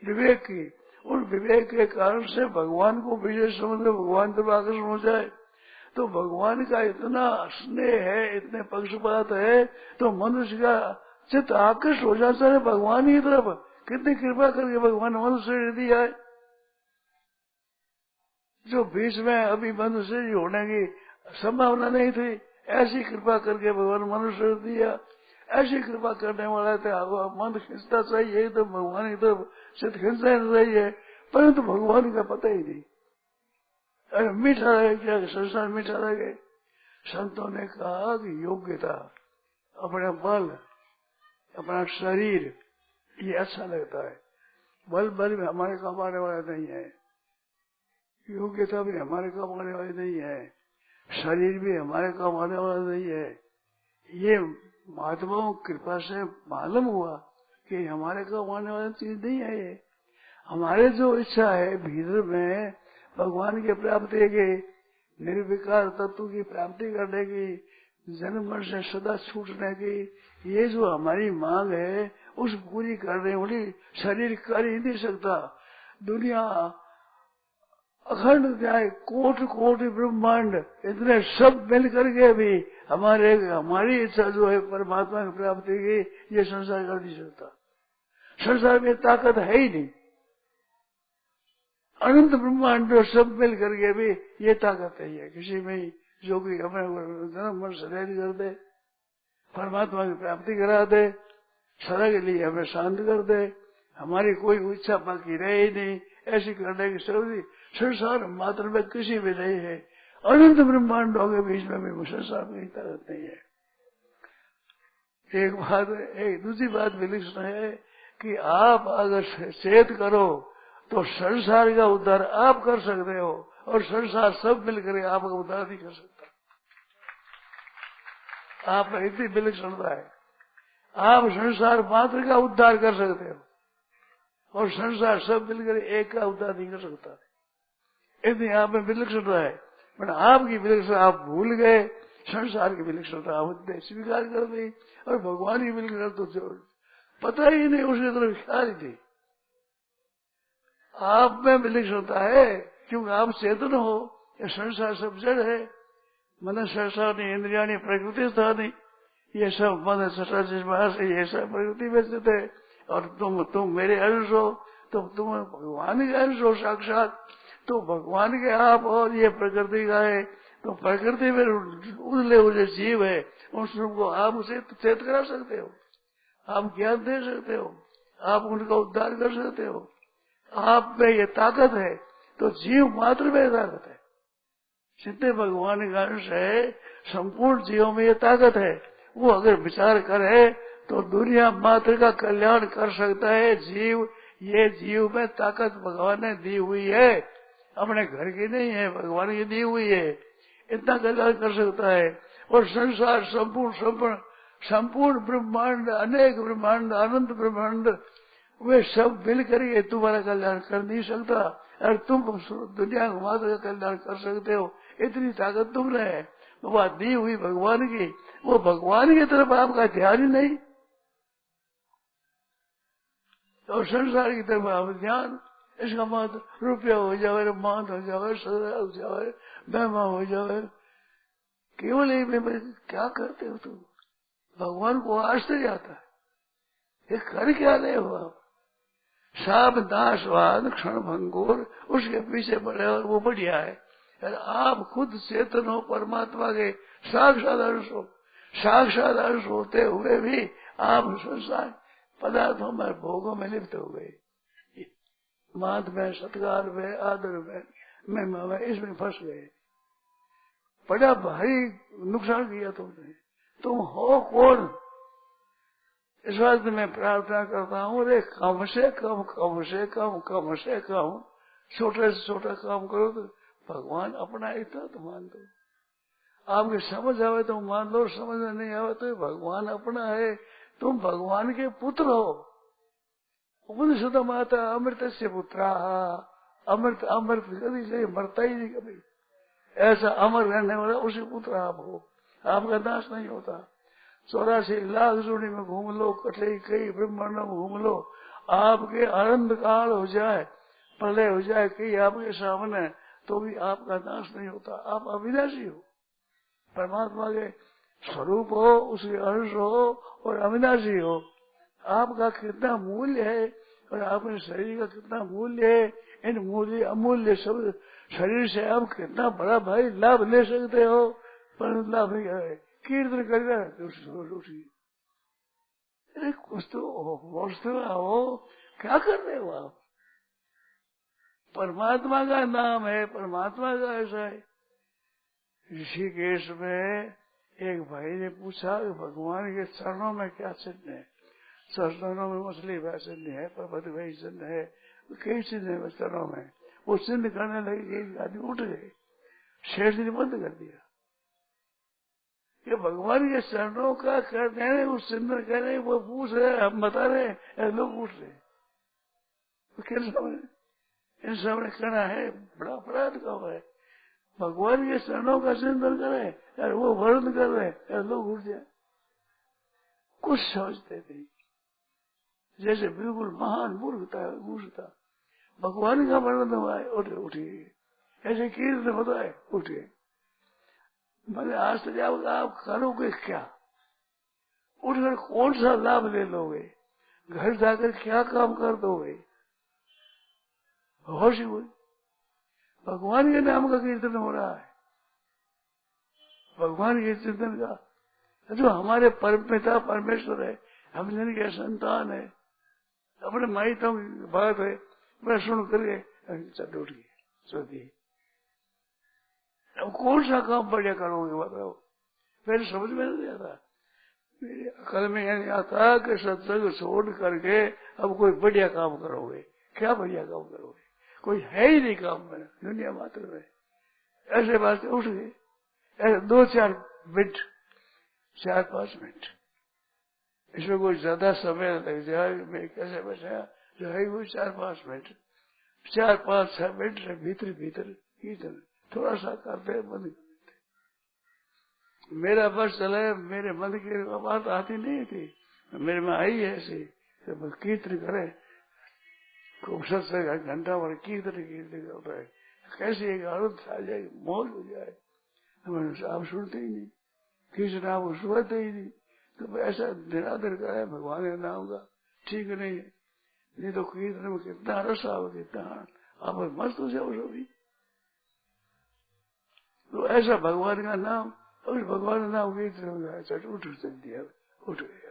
विवेक की। उस विवेक के कारण से भगवान को विशेष समझ में भगवान तरफ आकर्षण हो जाए। तो भगवान का इतना स्नेह है, इतने पक्षपात है, तो मनुष्य का चित्त आकर्षित हो जाता है भगवान ही तरफ। कितनी कृपा करके भगवान मनुष्य शरीर दिया है। जो बीच में अभी मनुष्य होने की संभावना नहीं थी, ऐसी कृपा करके भगवान मनुष्य दिया। ऐसी कृपा करने वाला था, मन खींचता चाहिए तो भगवान की तरफ चित्त खींचना चाहिए, परंतु भगवान का पता ही नहीं। अरे मीठा रहे क्या, संसार मीठा रह गए। संतों ने कहा कि योग्यता, अपना बल, अपना शरीर, ये अच्छा लगता है। बल में हमारे काम आने वाला नहीं है, योग्यता भी हमारे काम आने वाली नहीं है, शरीर भी हमारे काम आने वाला नहीं है। ये महात्माओं कृपा से मालूम हुआ कि हमारे काम आने वाली चीज नहीं है। ये हमारे जो इच्छा है भीतर में भगवान की प्राप्ति की, निर्विकार तत्व की प्राप्ति करने की, जन्म मरण से सदा छूटने की, ये जो हमारी मांग है उस पूरी करने वाली शरीर कर ही नहीं सकता। दुनिया अखंड जाए, कोटि ब्रह्मांड, इतने सब मिल करके भी हमारी इच्छा जो है परमात्मा की प्राप्ति की, ये संसार कर नहीं सकता। संसार में ताकत है ही नहीं। अनंत ब्रह्मांड सब मिल करके भी ये ताकत नहीं है किसी में ही, जो कि हमें जन्म मरण शरीर कर दे, परमात्मा की प्राप्ति करा दे, सदा के लिए हमें शांत कर दे, हमारी कोई इच्छा बाकी रहे ही नहीं, ऐसी करने की शक्ति संसार मात्र में किसी भी नहीं है। अनंत ब्रह्मांडों के बीच में भी संसार में ताकत नहीं है। एक बात, एक दूसरी बात विलक्षण है कि आप अगर चेत करो तो संसार का उद्धार आप कर सकते हो, और संसार सब मिलकर आपका उद्धार नहीं कर सकता। आप इतनी विलक्षणता है। आप संसार मात्र का उद्धार कर सकते हो, और संसार सब मिलकर एक का उद्धार नहीं कर सकता। इतनी आप में विलक्षणता है। पर आपकी विलक्षणता आप भूल गए, संसार की विलक्षणता आप स्वीकार कर दी, और भगवान की विलक्षणता तो पता ही नहीं, उसकी तरफ ख्याल ही थी। आप में विलक्षणता है क्योंकि आप चेतन हो। ये संसार सब जड़ है, मन संसार नहीं, इंद्रिया नहीं, प्रकृति था नहीं, ये सब मन संसार से ये सब प्रकृति में स्थित है। और तुम मेरे अंश हो, तो तुम भगवान के अंश हो साक्षात। तो भगवान के आप और ये प्रकृति का है, तो प्रकृति में उजले हुए जीव है, उन सबको आप उसे चेत करा सकते हो, आप ज्ञान दे सकते हो, आप उनका उद्धार कर सकते हो। आप में ये ताकत है, तो जीव मात्र में ताकत है। जितने भगवान का अंश है, संपूर्ण जीवों में ये ताकत है। वो अगर विचार करे तो दुनिया मात्र का कल्याण कर सकता है जीव। ये जीव में ताकत भगवान ने दी हुई है, अपने घर की नहीं है, भगवान की दी हुई है। इतना कल्याण कर सकता है। और संसार संपूर्ण ब्रह्मांड, अनेक ब्रह्मांड, अनंत ब्रह्मांड, वे सब मिलकर ये तुम्हारा कल्याण कर नहीं सकता। और तुम दुनिया को मात्र का कल्याण कर सकते हो, इतनी ताकत तुमने है। वो बात दी हुई भगवान की, वो भगवान की तरफ आपका ध्यान ही नहीं। और संसार की तरफ आप ध्यान, इसका मतलब रुपया हो जाए, मान हो जाए, सदा हो जाए, महिमा हो जाए, केवल ये में क्या करते हो तुम? भगवान को आश्चर्य आता है, ये कर क्या रहे हो आप? साब नाशवान क्षण भंगुर, उसके पीछे पड़े और वो बढ़िया है। और आप खुद चेतन हो, परमात्मा के साक्षात अंश हो, साक्षात अंश होते हुए भी आप संसार पदार्थों में, भोगों में लिप्त हो गए, मान में, सत्कार में, आदर में, महिमा में, इसमें फंस गए। बड़ा भारी नुकसान किया तुमने। तुम हो कौन? इस बात मैं प्रार्थना करता हूँ, रे कम से कम, कम से कम, कम से कम छोटे से छोटा काम करो तो भगवान अपना इतना तो मान दो। आपके समझ आवे तो मान लो, समझ में नहीं आवे तो भगवान अपना है, तुम भगवान के पुत्र हो। उपनिषद माता अमृत से पुत्रा, अमृत अमृत कभी से मरता ही नहीं कभी। ऐसा अमर रहने वाला उसी पुत्र आप हो, आपका नाश नहीं होता। 84 लाख जोड़ी में घूम लो, कटले कई ब्रह्मांडों में घूम लो, आपके आनंद काल हो जाए, प्रलय हो जाए कई आपके सामने, तो भी आपका नाश नहीं होता। आप अविनाशी हो, परमात्मा के स्वरूप हो, उसके अंश हो और अविनाशी हो। आपका कितना मूल्य है और आपके शरीर का कितना मूल्य है, इन मूल्य अमूल्य शब्द शरीर से आप कितना बड़ा भाई लाभ ले सकते हो, पर लाभ नहीं है। कीर्तन कर रहे हैं, अरे कुछ तो हो, क्या कर रहे हो आप? परमात्मा का नाम है, परमात्मा का ऐसा है। ऋषिकेश में एक भाई ने पूछा कि भगवान के चरणों में क्या चिन्ह है? चरणों में मछली का चिन्ह है, पर्वत भाई चिन्ह है, कई चिन्ह है चरणों में। वो चिन्ह करने लगे, एक आदमी उठ गए, शेष ने बंद कर दिया। ये भगवान के चरणों का करते हैं, वो चिन्ह कह रहे, वो पूछ रहे, हम बता रहे, लोग पूछ रहे, तो कैसे इन सामने कहना है बड़ा अपराध का है। भगवान के चरणों का चिंतन करे और वो वर्णन कर रहे, लोग उठ जाए। कुछ समझते नहीं, जैसे बिल्कुल महान मूर्खता। भगवान का वर्णन हुआ है, उठिए, ऐसे कीर्तन होता है, उठिए। मैंने आज तक आप करोगे क्या? उठकर कौन सा लाभ ले लोगे? घर जाकर क्या काम कर दोगे? होश हुई, भगवान के नाम का कीर्तन हो रहा है, भगवान के चिंतन का। जो हमारे परम पिता परमेश्वर है, हम जिनके संतान है, अपने माइतों की बात है, मैं सुन करके चट उठ गई, सोती। अब कौन सा काम बढ़िया करोगे बताओ? मेरे समझ में नहीं आता, मेरी अकल में नहीं आता कि सत्संग छोड़ करके अब कोई बढ़िया काम करोगे। क्या बढ़िया काम करोगे? कोई है ही नहीं काम में, दुनिया मात्र में। ऐसे बात उठ गए, ऐसे 2-4 मिनट, 4-5 मिनट, इसमें कोई ज्यादा समय लग जाए, मैं कैसे बचाया जो है वो 4-5 मिनट, 4-5-6 मिनट से भीतर कीर्तन थोड़ा सा करते मन करते। मेरा बस चला, मेरे मन की बात आती नहीं थी, मेरे में आई है ऐसी, कीर्तन करे खूब सत्संग घंटा भर कीर्तन करता है। कैसे एक आनंद आ जाए, मौज हो जाए, आप सुनते ही नहीं, कीर्तन आप सुनते ही नहीं, तो ऐसा निरादर कराए भगवान के नाम का, ठीक नहीं है। नहीं तो कीर्तन में कितना रस आओ, कितना आप मस्त हो जाओ सभी। तो ऐसा भगवान का नाम, और भगवान का नाम कीर्तन हो जाए, चट उठ दिया, उठ गया।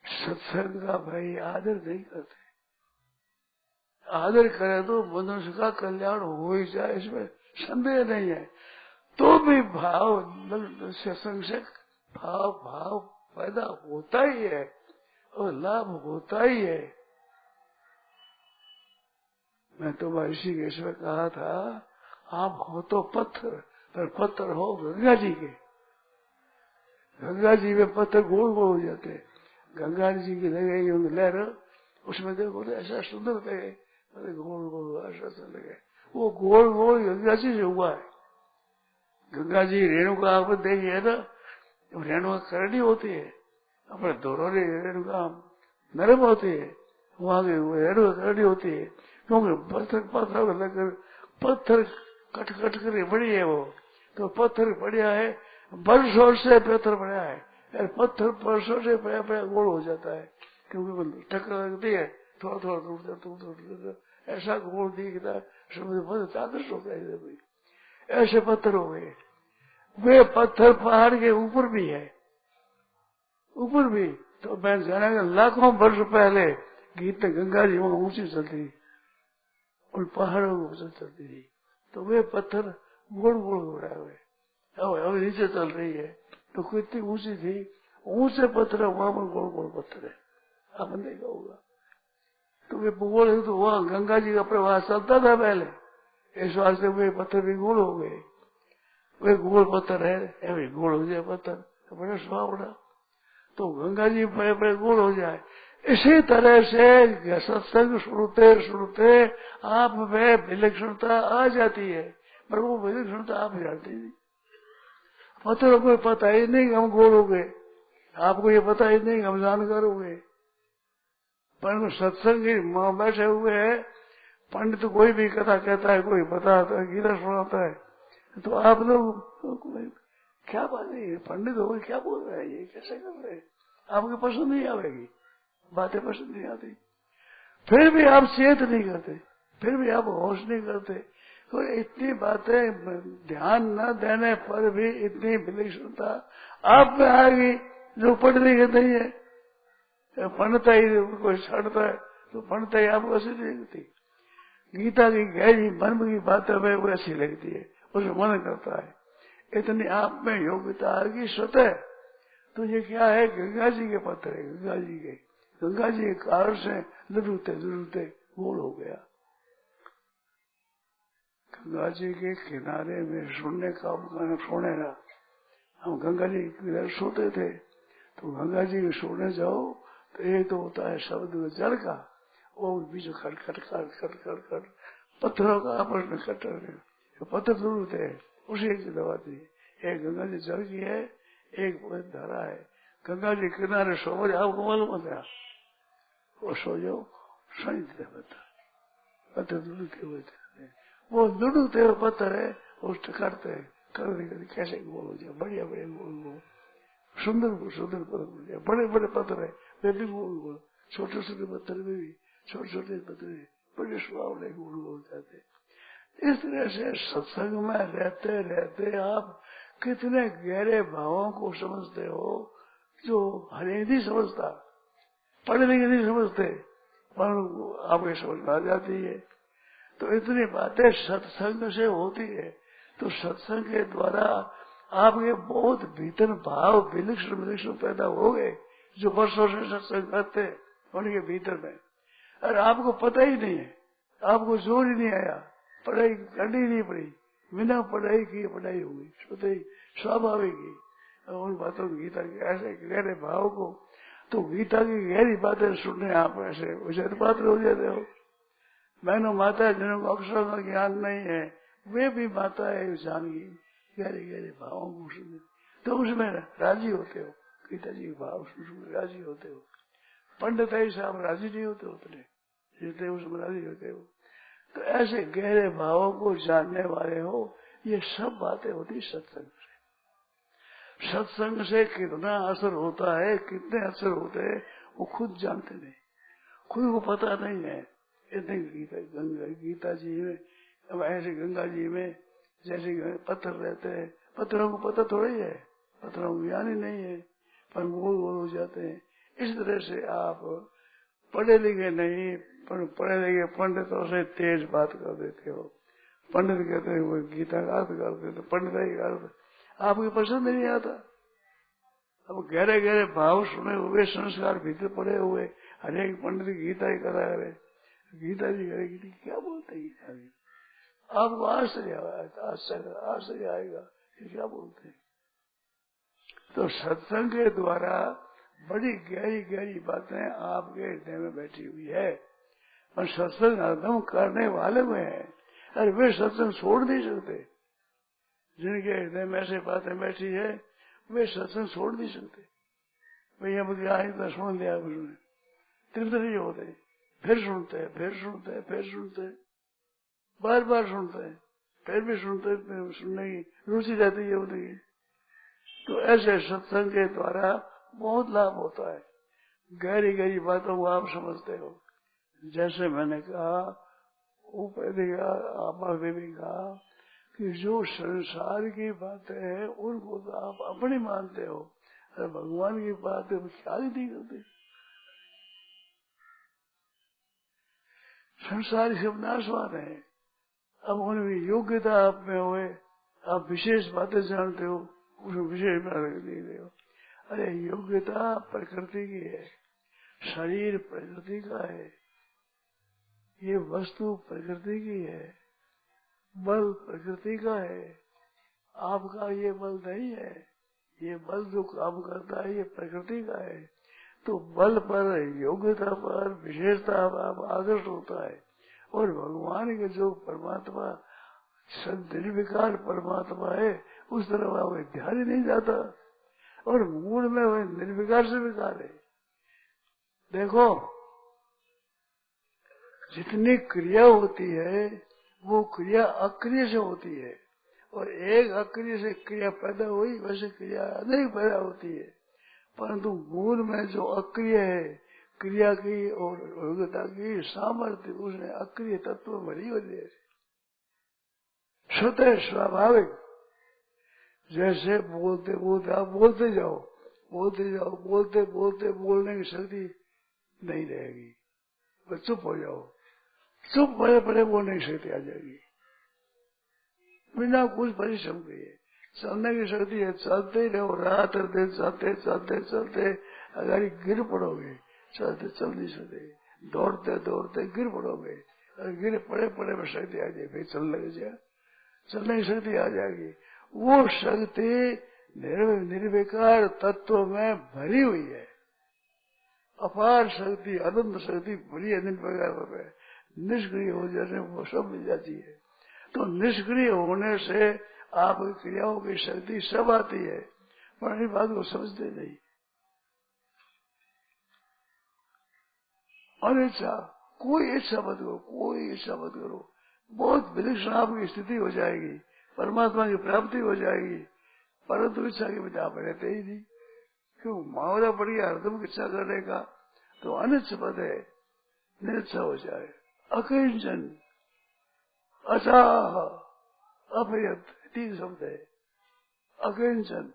सत्संग का भाई आदर नहीं करते, आदर करे तो मनुष्य का कल्याण हो ही जाए, इसमें संदेह नहीं है। तो भी सत्संग से भाव पैदा होता ही है और लाभ होता ही है। मैं तो ऋषि के इसमें कहा था, आप हो तो पत्थर, पर पत्थर हो गंगा जी के। गंगा जी में पत्थर गोल गोल हो जाते हैं, गंगा जी की लगे लहर, उसमें देखो तो ऐसा सुंदर लगे, गोल गोल ऐसा लगे, वो गोल गोल गंगा जी से हुआ है। गंगा जी रेणुका आप देखिए ना, रेणुका करनी होती है, अपने दोनों रेणुका नरम होती है, वहां की रेडी होती है, क्योंकि पत्थर लगकर पत्थर कट कट कर बड़ी है वो, तो पत्थर बढ़िया है, बरसों से पत्थर बढ़िया है, पत्थर बरसों से बड़ा बड़ा गोल हो जाता है, क्योंकि टक्कर लगती है, थोड़ा थोड़ा टूटता ऐसा गोल दिखता है, बहुत आदर्श होता है। ऐसे पत्थर हो गए, वे पत्थर पहाड़ के ऊपर भी है, ऊपर भी। तो मैं जाना लाखों वर्ष पहले गीत गंगा जी वहां ऊंची चलती थी, उन पहाड़ों को चलती थी, तो वे पत्थर गोल गोल हो रहा है, अब नीचे चल रही है, तो कितनी ऊंची थी, ऊंचे पत्थर वहां पर गोल गोल पत्थर है, आपने देखा होगा। तो वे गोल है, तो वहां गंगा जी का प्रवाह चलता था पहले, इस वास्ते वे पत्थर भी गोल हो गए, वे गोल पत्थर है, गोल हो जाए पत्थर, बड़ा सुहावना, तो गंगा जी बड़े बड़े गोल हो जाए। इसी तरह से सत्संग सुनते सुनते आप में विलक्षणता आ जाती है, पर वो विलक्षणता आप जानते नहीं, पत्थरों को पता ही नहीं कि हम गोल हो गए, आपको ये पता ही नहीं कि हम जानकार हो गए। पर सत्संग मां बैठे हुए है, पंडित कोई भी कथा कहता है, कोई बताता है, गीता सुनाता है, तो आप लोग क्या बात है, पंडित हो क्या बोल रहे हैं, ये कैसे कर रहे हैं, आपको पसंद नहीं आवेगी, बातें पसंद नहीं आती, फिर भी आप चेत नहीं करते, फिर भी आप होश नहीं करते, तो इतनी बातें ध्यान न देने पर भी इतनी विलक्षणता आप में आएगी जो पढ़ने के नहीं है। पंडिता ही कोई छाड़ता है तो पंडिता ही आपको अच्छी नहीं लगती, गीता की गहरी मन की बातें हमें वो अच्छी लगती है, उसे मन करता है, इतनी आप में योग्यता आएगी स्वतः। तो ये क्या है, गंगा जी के पत्थर है, गंगा जी के कारण से लुढ़कते गोल हो गया। गंगा जी के किनारे में सोने का हम गंगा जी किधर सोते थे, तो गंगा जी के सोने जाओ तो एक तो होता है शब्द जल का, वो बीच खट खट खट खट खट खट पत्थरों का आपस में कट पत्थर लुढ़कते हैं, उसी की दबाती है। एक गंगा जी जल की है, एक धारा है, गंगा जी किनारे सो जाओ, आपको मालूम होता है, वो सो जाओ, सही पत्थर लुढ़कते हुए थे, वो लुढ़कते हुए पत्थर है, उससे करते कैसे गोल हो जाए, बढ़िया बढ़िया गोल गोल, सुंदर पत्थर, बड़े बड़े पत्थर है, वे भी गोल गोल, छोटे छोटे पत्थर में भी छोटे छोटे पत्थर बड़े सुहावने गोल हो जाते। इस तरह से सत्संग में रहते रहते आप कितने गहरे भावों को समझते हो, जो हर एक नहीं समझता, पढ़े लिखे नहीं समझते, पर आपको समझ में आ जाती है। तो इतनी बातें सत्संग से होती है, तो सत्संग के द्वारा आपके बहुत भीतर भाव विलक्षण पैदा हो गए, जो वर्षों से सत्संग करते उनके भीतर में, और आपको पता ही नहीं है, आपको जोर ही नहीं आया, पढ़ाई करनी नहीं पड़ी, बिना पढ़ाई की पढ़ाई होगी, स्वतः ही स्वाभाविक ही उन बातों की, गीता के ऐसे गहरे भाव को, तो गीता की गहरी बातें सुनने आप ऐसे उसे पात्र हो जाते हो। बहनों माता जिनको अक्षरों का ज्ञान नहीं है, वे भी माता है जानेगी गहरे गहरे भावों को सुने, तो उसमें राजी होते हो, गीता जी के भाव सुन राजी होते हो। पंडित ऐसा आप राजी नहीं होते उतने जितने उसमें राजी होते हो। तो ऐसे गहरे भावों को जानने वाले हो, ये सब बातें होती सत्संग से। सत्संग से कितना असर होता है, कितने असर होते हैं, वो खुद जानते नहीं, खुद को पता नहीं है। इतने गीता जी में, अब ऐसे गंगा जी में जैसे पत्थर रहते हैं, पत्थरों को पता थोड़ी है, पत्थरों को ज्ञान ही नहीं है, पर गोल गोल हो जाते हैं। इस तरह से आप पढ़े लिखे नहीं, पर पढ़े लिखे पंडितों से तेज बात कर देते हो। पंडित कहते हैं वो गीता का अर्थ करते, तो पंडित का अर्थ आपको पसंद नहीं आता। अब गहरे गहरे भाव सुने हुए, संस्कार भीतर पड़े हुए, हर एक पंडित गीता ही करा करे, गीता जी करेगी क्या बोलते हैं गीता जी, आपको आश्चर्य आएगा ये क्या बोलते हैं। तो सत्संग के द्वारा बड़ी गहरी गहरी बातें आपके हृदय में बैठी हुई है, और सत्संग हरदम करने वाले में है। अरे वे सत्संग छोड़ नहीं सकते, जिनके हृदय में ऐसे बातें बैठी है, वे सत्संग छोड़ नहीं सकते। भैया मुझे आई तो सुन लिया उसने, तृप्त नहीं होते, फिर सुनते हैं, फिर सुनते हैं, फिर सुनते हैं, बार बार सुनते हैं, फिर भी सुनते, सुनने की रुचि रहती है उनकी। तो ऐसे सत्संग के द्वारा बहुत लाभ होता है। गहरी गहरी बातों को आप समझते हो। जैसे मैंने कहा, ऊपर भी कहा कि जो संसार की बातें हैं उनको तो आप अपनी मानते हो, और भगवान की बातें ख्याल ही नहीं करते। संसार सब नाशवान है। अब उनकी योग्यता आप में हुए, आप विशेष बातें जानते हो, उसमें विशेष बातें नहीं रहे हो। अरे योग्यता प्रकृति की है, शरीर प्रकृति का है, ये वस्तु प्रकृति की है, बल प्रकृति का है, आपका ये बल नहीं है। ये बल जो काम करता है ये प्रकृति का है। तो बल पर, योग्यता पर, विशेषता पर आदर्श होता है। और भगवान के जो परमात्मा निर्विकार परमात्मा है उस तरफ वह ध्यान ही नहीं जाता, और मूल में वह निर्विकार से विकार है। देखो, जितनी क्रिया होती है वो क्रिया अक्रिय से होती है, और एक अक्रिय से क्रिया पैदा हुई, वैसे क्रिया अनेक पैदा होती है। परंतु मूल में जो अक्रिय है, क्रिया की और योग्यता की सामर्थ्य उसने अक्रिय तत्व भरी होती है, स्वतः स्वाभाविक। जैसे बोलते बोलते आप बोलते जाओ, बोलते जाओ, बोलते बोलते बोलने की शक्ति नहीं रहेगी, बस चुप हो जाओ, चुप बड़े बड़े बोलने की शक्ति आ जाएगी, बिना कुछ परिश्रम किए। चलने की शक्ति है, चलते ही रहो, रात दिन चलते चलते चलते अगर गिर पड़ोगे, चलते चल नहीं सकते, दौड़ते दौड़ते गिर पड़ोगे, और गिर पड़े पड़े में शक्ति आ जाए, फिर चलने लग जाए, चलने की शक्ति आ जाएगी। वो शक्ति निर्विकार तत्व में भरी हुई है, अपार शक्ति, अनंत शक्ति भरी है निर्विकार में। निष्क्रिय हो जाने वो सब मिल जाती है। तो निष्क्रिय होने से आपकी क्रियाओं की शक्ति सब आती है, पर इस बात को समझते नहीं। अनिच्छा, कोई इच्छा मत करो, कोई इच्छा मत करो, बहुत विलक्षण आपकी स्थिति हो जाएगी, परमात्मा की प्राप्ति हो जाएगी। परंतु इच्छा के बिना आप रहते ही नहीं। क्यों? मावरा पड़ गया हरदम इच्छा करने का, तो अनिच्छ पद है, निरच्छा हो जाए। अकिंचन, अचाह, अप्रयत, तीन शब्द है। अकिंचन,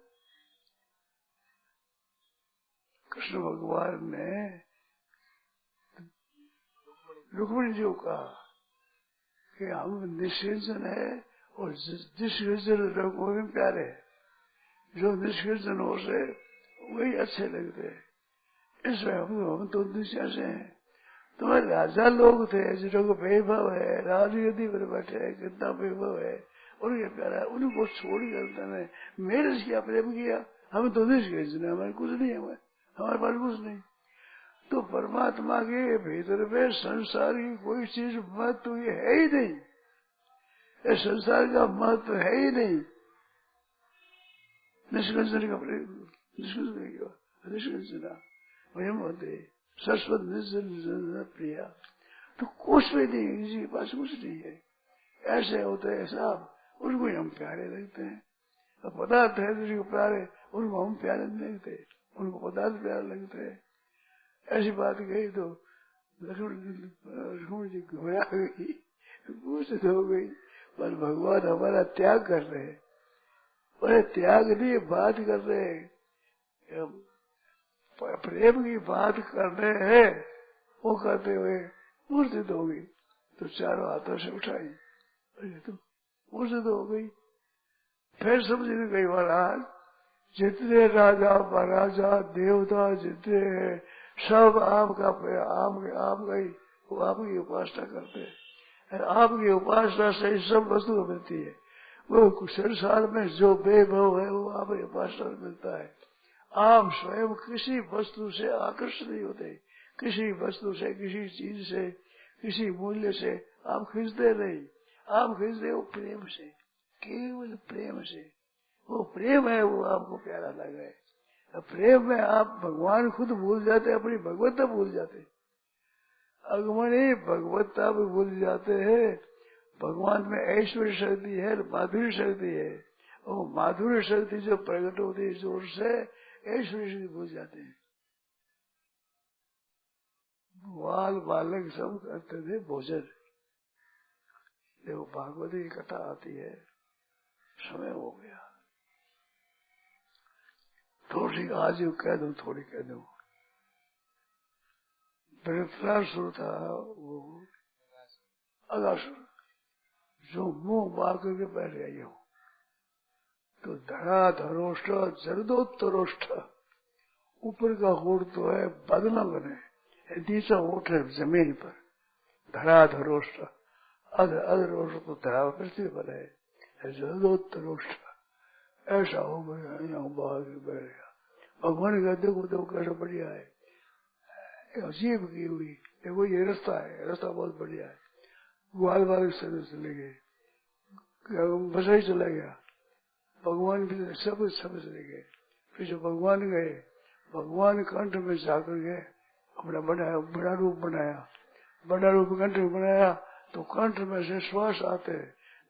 कृष्ण भगवान ने रुक्मिणी जी को कहा कि हम निष्किंचन है, और निष्किंचन लोगों में प्यारे है, जो निष्किंचन हो से वही अच्छे लगते हैं। इसमें हम तो दूसरे से हैं। तुम्हारे राजा लोग थे जिनको वैभव है, राजगद्दी पर बैठे है, कितना वैभव है, उनके प्यारा है, उनको छोड़ करता है। मेरे से क्या प्रेम किया? हमें तो निष्किंचन है, हमारे कुछ नहीं है, हमारे पास कुछ नहीं। तो परमात्मा के भीतर में संसार की कोई चीज महत्व ये है ही नहीं, ये संसार का महत्व है ही नहीं। निष्किंचन का निष्किंचना वयम होते सरस्वत निष्किंचन प्रिया। तो कुछ भी नहीं, किसी के पास कुछ नहीं है, ऐसे होते हैं साहब, उनको हम प्यारे लगते हैं। तो पदार्थ है किसी को प्यारे, उनको हम प्यारे नहीं लगते, उनको पदार्थ प्यारे लगते हैं। ऐसी बात कही तो लक्ष्मण जी घबरा गई, गुस्से हो गई, पर भगवान हमारा त्याग कर रहे हैं। अरे त्याग नहीं, बात कर रहे हैं, प्रेम की बात कर रहे हैं। वो कहते हुए मूर्छित हो गई, तो चारों हाथों से उठाई, अरे तो मूर्छित हो गई। फिर समझ में गई, महाराज जितने राजा महाराजा देवता जितने हैं सब आपका आपका ही, वो आपकी उपासना करते हैं, आपकी उपासना से सब वस्तु मिलती है। वो संसार में जो वैभव है वो आपकी उपासना में मिलता है। आप स्वयं किसी वस्तु से आकर्षित नहीं होते, किसी वस्तु से, किसी चीज से, किसी मूल्य से आप खींचते नहीं, आप खींचते हो प्रेम से, केवल प्रेम से। वो प्रेम है, वो आपको प्यारा लगा है। प्रेम में आप भगवान खुद भूल जाते, अपनी भगवत्ता भूल जाते। अगमनी भगवत्ता भी भूल जाते हैं। भगवान में ऐश्वर्य शक्ति है, माधुर्य शक्ति है, और माधुर्य शक्ति जो प्रकट होती है जोर से, ऐश्वर्य शक्ति भूल जाते हैं। बाल बालक सब करते थे भोजन। देखो भागवती की कथा आती है, समय हो गया, थोड़ी आज कह दूं, थोड़ी कह दूं। वृत्रासुर था वो, अगासुर, जो मुंह मार करके बैठ गई हो, तो धरा धरोष्ठ जरदोत्तरोष्ठ, ऊपर का होठ तो है बदला बने, नीचा होठ है जमीन पर, धरा धरोष्ठ, अधरोष्ठ तो धरा पृथ्वी पर है, जरदोत्तरोष्ठ, ऐसा हो गया, यहाँ बाहर बैठ गया। भगवान का देखो देखो कैसा बढ़िया है, अजीब की हुई, देखो ये रास्ता है, रास्ता बहुत बढ़िया है। ग्वाल बाल चले गए, बसा ही चला गया, भगवान भी सब चले गए। फिर जो भगवान गए, भगवान कंठ में जाकर गए, अपना बनाया, बड़ा रूप बनाया, बड़ा रूप कंठ में बनाया, तो कंठ में से श्वास आते,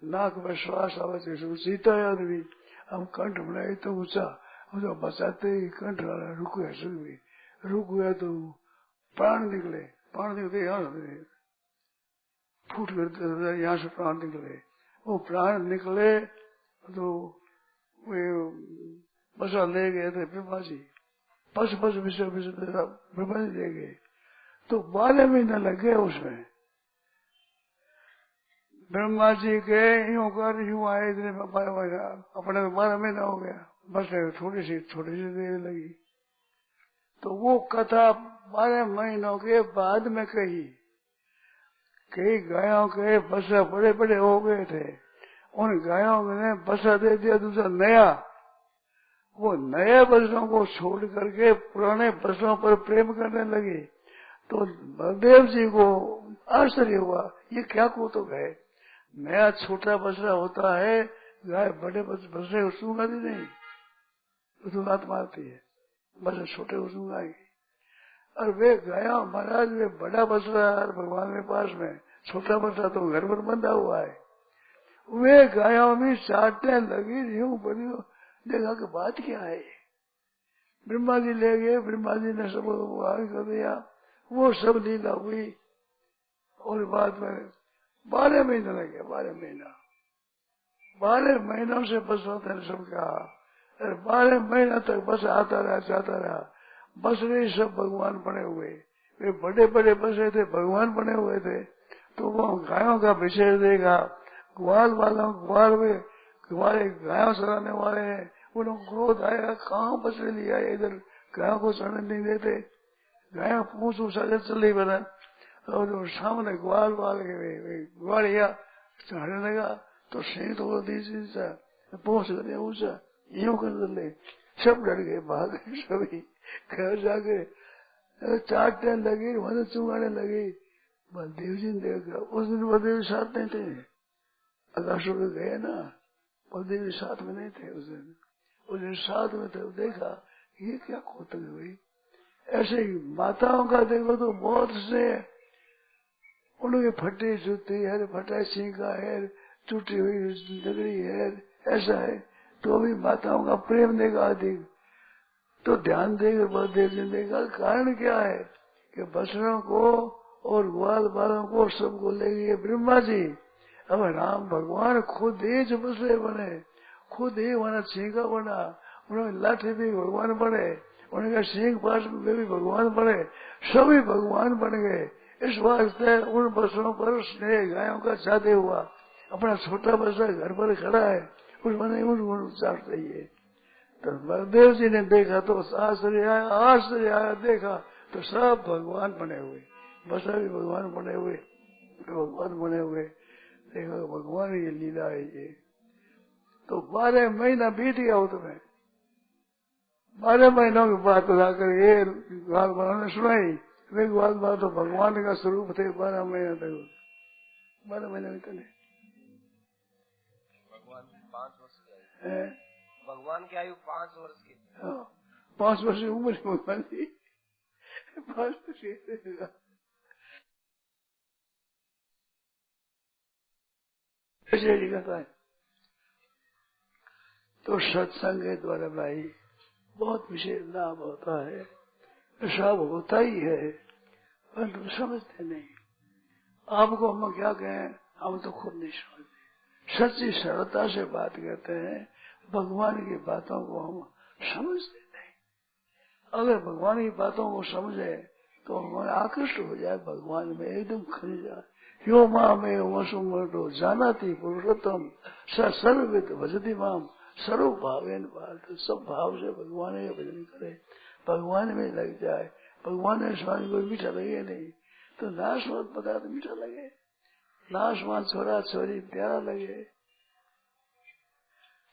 नाक में श्वास आवे, सीता है आदमी। हम कंठ बनाए तो ऊंचा, तो बचाते ही कंठ रुक गया, रुक गया तो प्राण निकले, यहाँ फूट करते, यहाँ से प्राण निकले, वो प्राण निकले तो वे बसा ले गए थे ब्रह्मा जी, पस ब्रह्मा जी ले गए, तो 12 महीना लग गए उसमें। ब्रह्मा जी के यूं कर यूं आए, इतने अपने 12 महीना हो गया, बस थोड़ी सी देर लगी। तो वो कथा 12 महीनों के बाद में कही। कई गायों के बच्चे बड़े बड़े हो गए थे, उन गायों ने बच्चा दे दिया दूसरा नया, वो नए बच्चों को छोड़ करके पुराने बच्चों पर प्रेम करने लगे। तो बलदेव जी को आश्चर्य हुआ, ये क्या कौतुक है, नया छोटा बछड़ा होता है, गाय बड़े बछड़े उसको नहीं, उसको लात मारती है, बच्चे छोटे उसको गाएगी। और वे गया महाराज, वे बड़ा बछड़ा है भगवान के पास में, छोटा बछड़ा तो घर पर बंधा हुआ है। वे गायों में चाटने लगी, यूं बड़ी, देखा कि बात क्या है। ब्रह्मा जी ले गए, ब्रह्मा जी ने सब आगे कर दिया, वो सब लीला हुई। और बाद में 12 महीने लगे, 12 महीनों से बस होते हैं सब कहा, 12 महीना तक बस आता रहा, जाता रहा। बसरे सब भगवान बने हुए, वे बड़े बड़े बसे थे, भगवान बने हुए थे। तो वो गायों का विषय देगा, ग्वाल वालों, ग्वाल में हमारे गायों चराने वाले हैं, उनको क्रोध आएगा, कहाँ बसरे लिया इधर, गायों को चढ़ने नहीं देते, गायों पूछ उछाकर चल बना। और जो सामने ग्वाल वाले ग्वालिया चढ़ने लगा, तो सिंह तो दीजिए पहुंच गए ऊंचा, यूं कर ले, सब डर गए, भाग गए सभी। घर जाके चाटने लगी, वहां चुगाने लगी। बलदेव जी ने देखा, उस दिन बलदेव साथ नहीं थे, आकाशों में गए ना, बलदेव साथ में नहीं थे उस दिन साथ में थे। देखा ये क्या कौतुक हुई। ऐसे ही माताओं का देखो तो बहुत से, उनके फटे जूती है, फटा सींगा है, टूटी हुई नगरी है, ऐसा है, तो भी माताओं का प्रेम देगा अधिक। तो ध्यान देकर बलदेव जी देगा, कारण क्या है कि बछड़ों को और ग्वाल बालों को सबको ले गए ब्रह्मा जी। अब राम भगवान खुद ही जो बछड़े बने, खुद ही वहां सिंह बना, उन्होंने लाठी भी भगवान बने, उनका सिंह पास में भी भगवान बने, सभी भगवान बन गए। इस वास्ते उन बछड़ों पर स्नेह गायों का ज्यादा हुआ। अपना छोटा बछड़ा घर पर खड़ा है, उसमें चाट रही है। तो बलदेव जी ने देखा तो आश्चर्य आया, देखा तो सब भगवान बने हुए, बसा भी भगवान बने हुए, भगवान बने हुए। देखा भगवान ये लीला है ये। तो 12 महीना बीत गया हो तुम्हें, 12 महीनों की बात लाकर ये ग्वाल बालों ने सुनाई। वे ग्वाल बाल तो भगवान का स्वरूप थे 12 महीने तक, 12 महीने में चले। भगवान 5 वर्ष के, भगवान की आयु 5 वर्ष की। 5 वर्ष की उम्र भगवान की, 5 वर्ष ऐसे कहता है। तो सत्संग के द्वारा भाई बहुत विशेष लाभ होता है, सब होता ही है, परंतु समझते नहीं। आपको हम क्या कहें, हम तो खुद नहीं समझते। सच्ची सरलता से बात कहते हैं, भगवान की बातों को हम समझते नहीं। अगर भगवान की बातों को समझे तो हमारे आकृष्ट हो जाए, भगवान में एकदम खन जाए। यो माँ में वसुमो जाना थी पुरुषोत्तम सर्वविद भजति माम सर्व भावेन भारत। सब भाव से भगवान का भजन करे, भगवान में लग जाए। भगवान में स्वामी को मीठा लगे नहीं तो नाशवान पदार्थ मीठा लगे, नाशवान छोरा छोरी प्यारा लगे।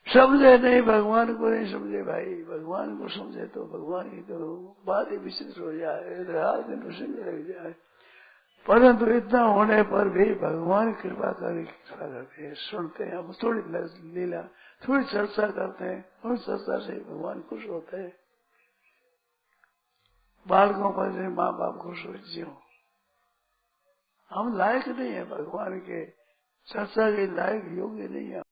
समझे नहीं, भगवान को नहीं समझे भाई। भगवान को समझे तो भगवान की तो बात ही विचित्र हो जाए, रात दिन उसी में लग जाए। परंतु इतना होने पर भी भगवान कृपा करते हैं, सुनते हैं। हम थोड़ी लीला, थोड़ी चर्चा करते हैं, उन चर्चा से भगवान खुश होते हैं। बालकों पर माँ बाप खुश हो जियो। हम लायक नहीं है भगवान के चर्चा के लायक, योग्य नहीं है।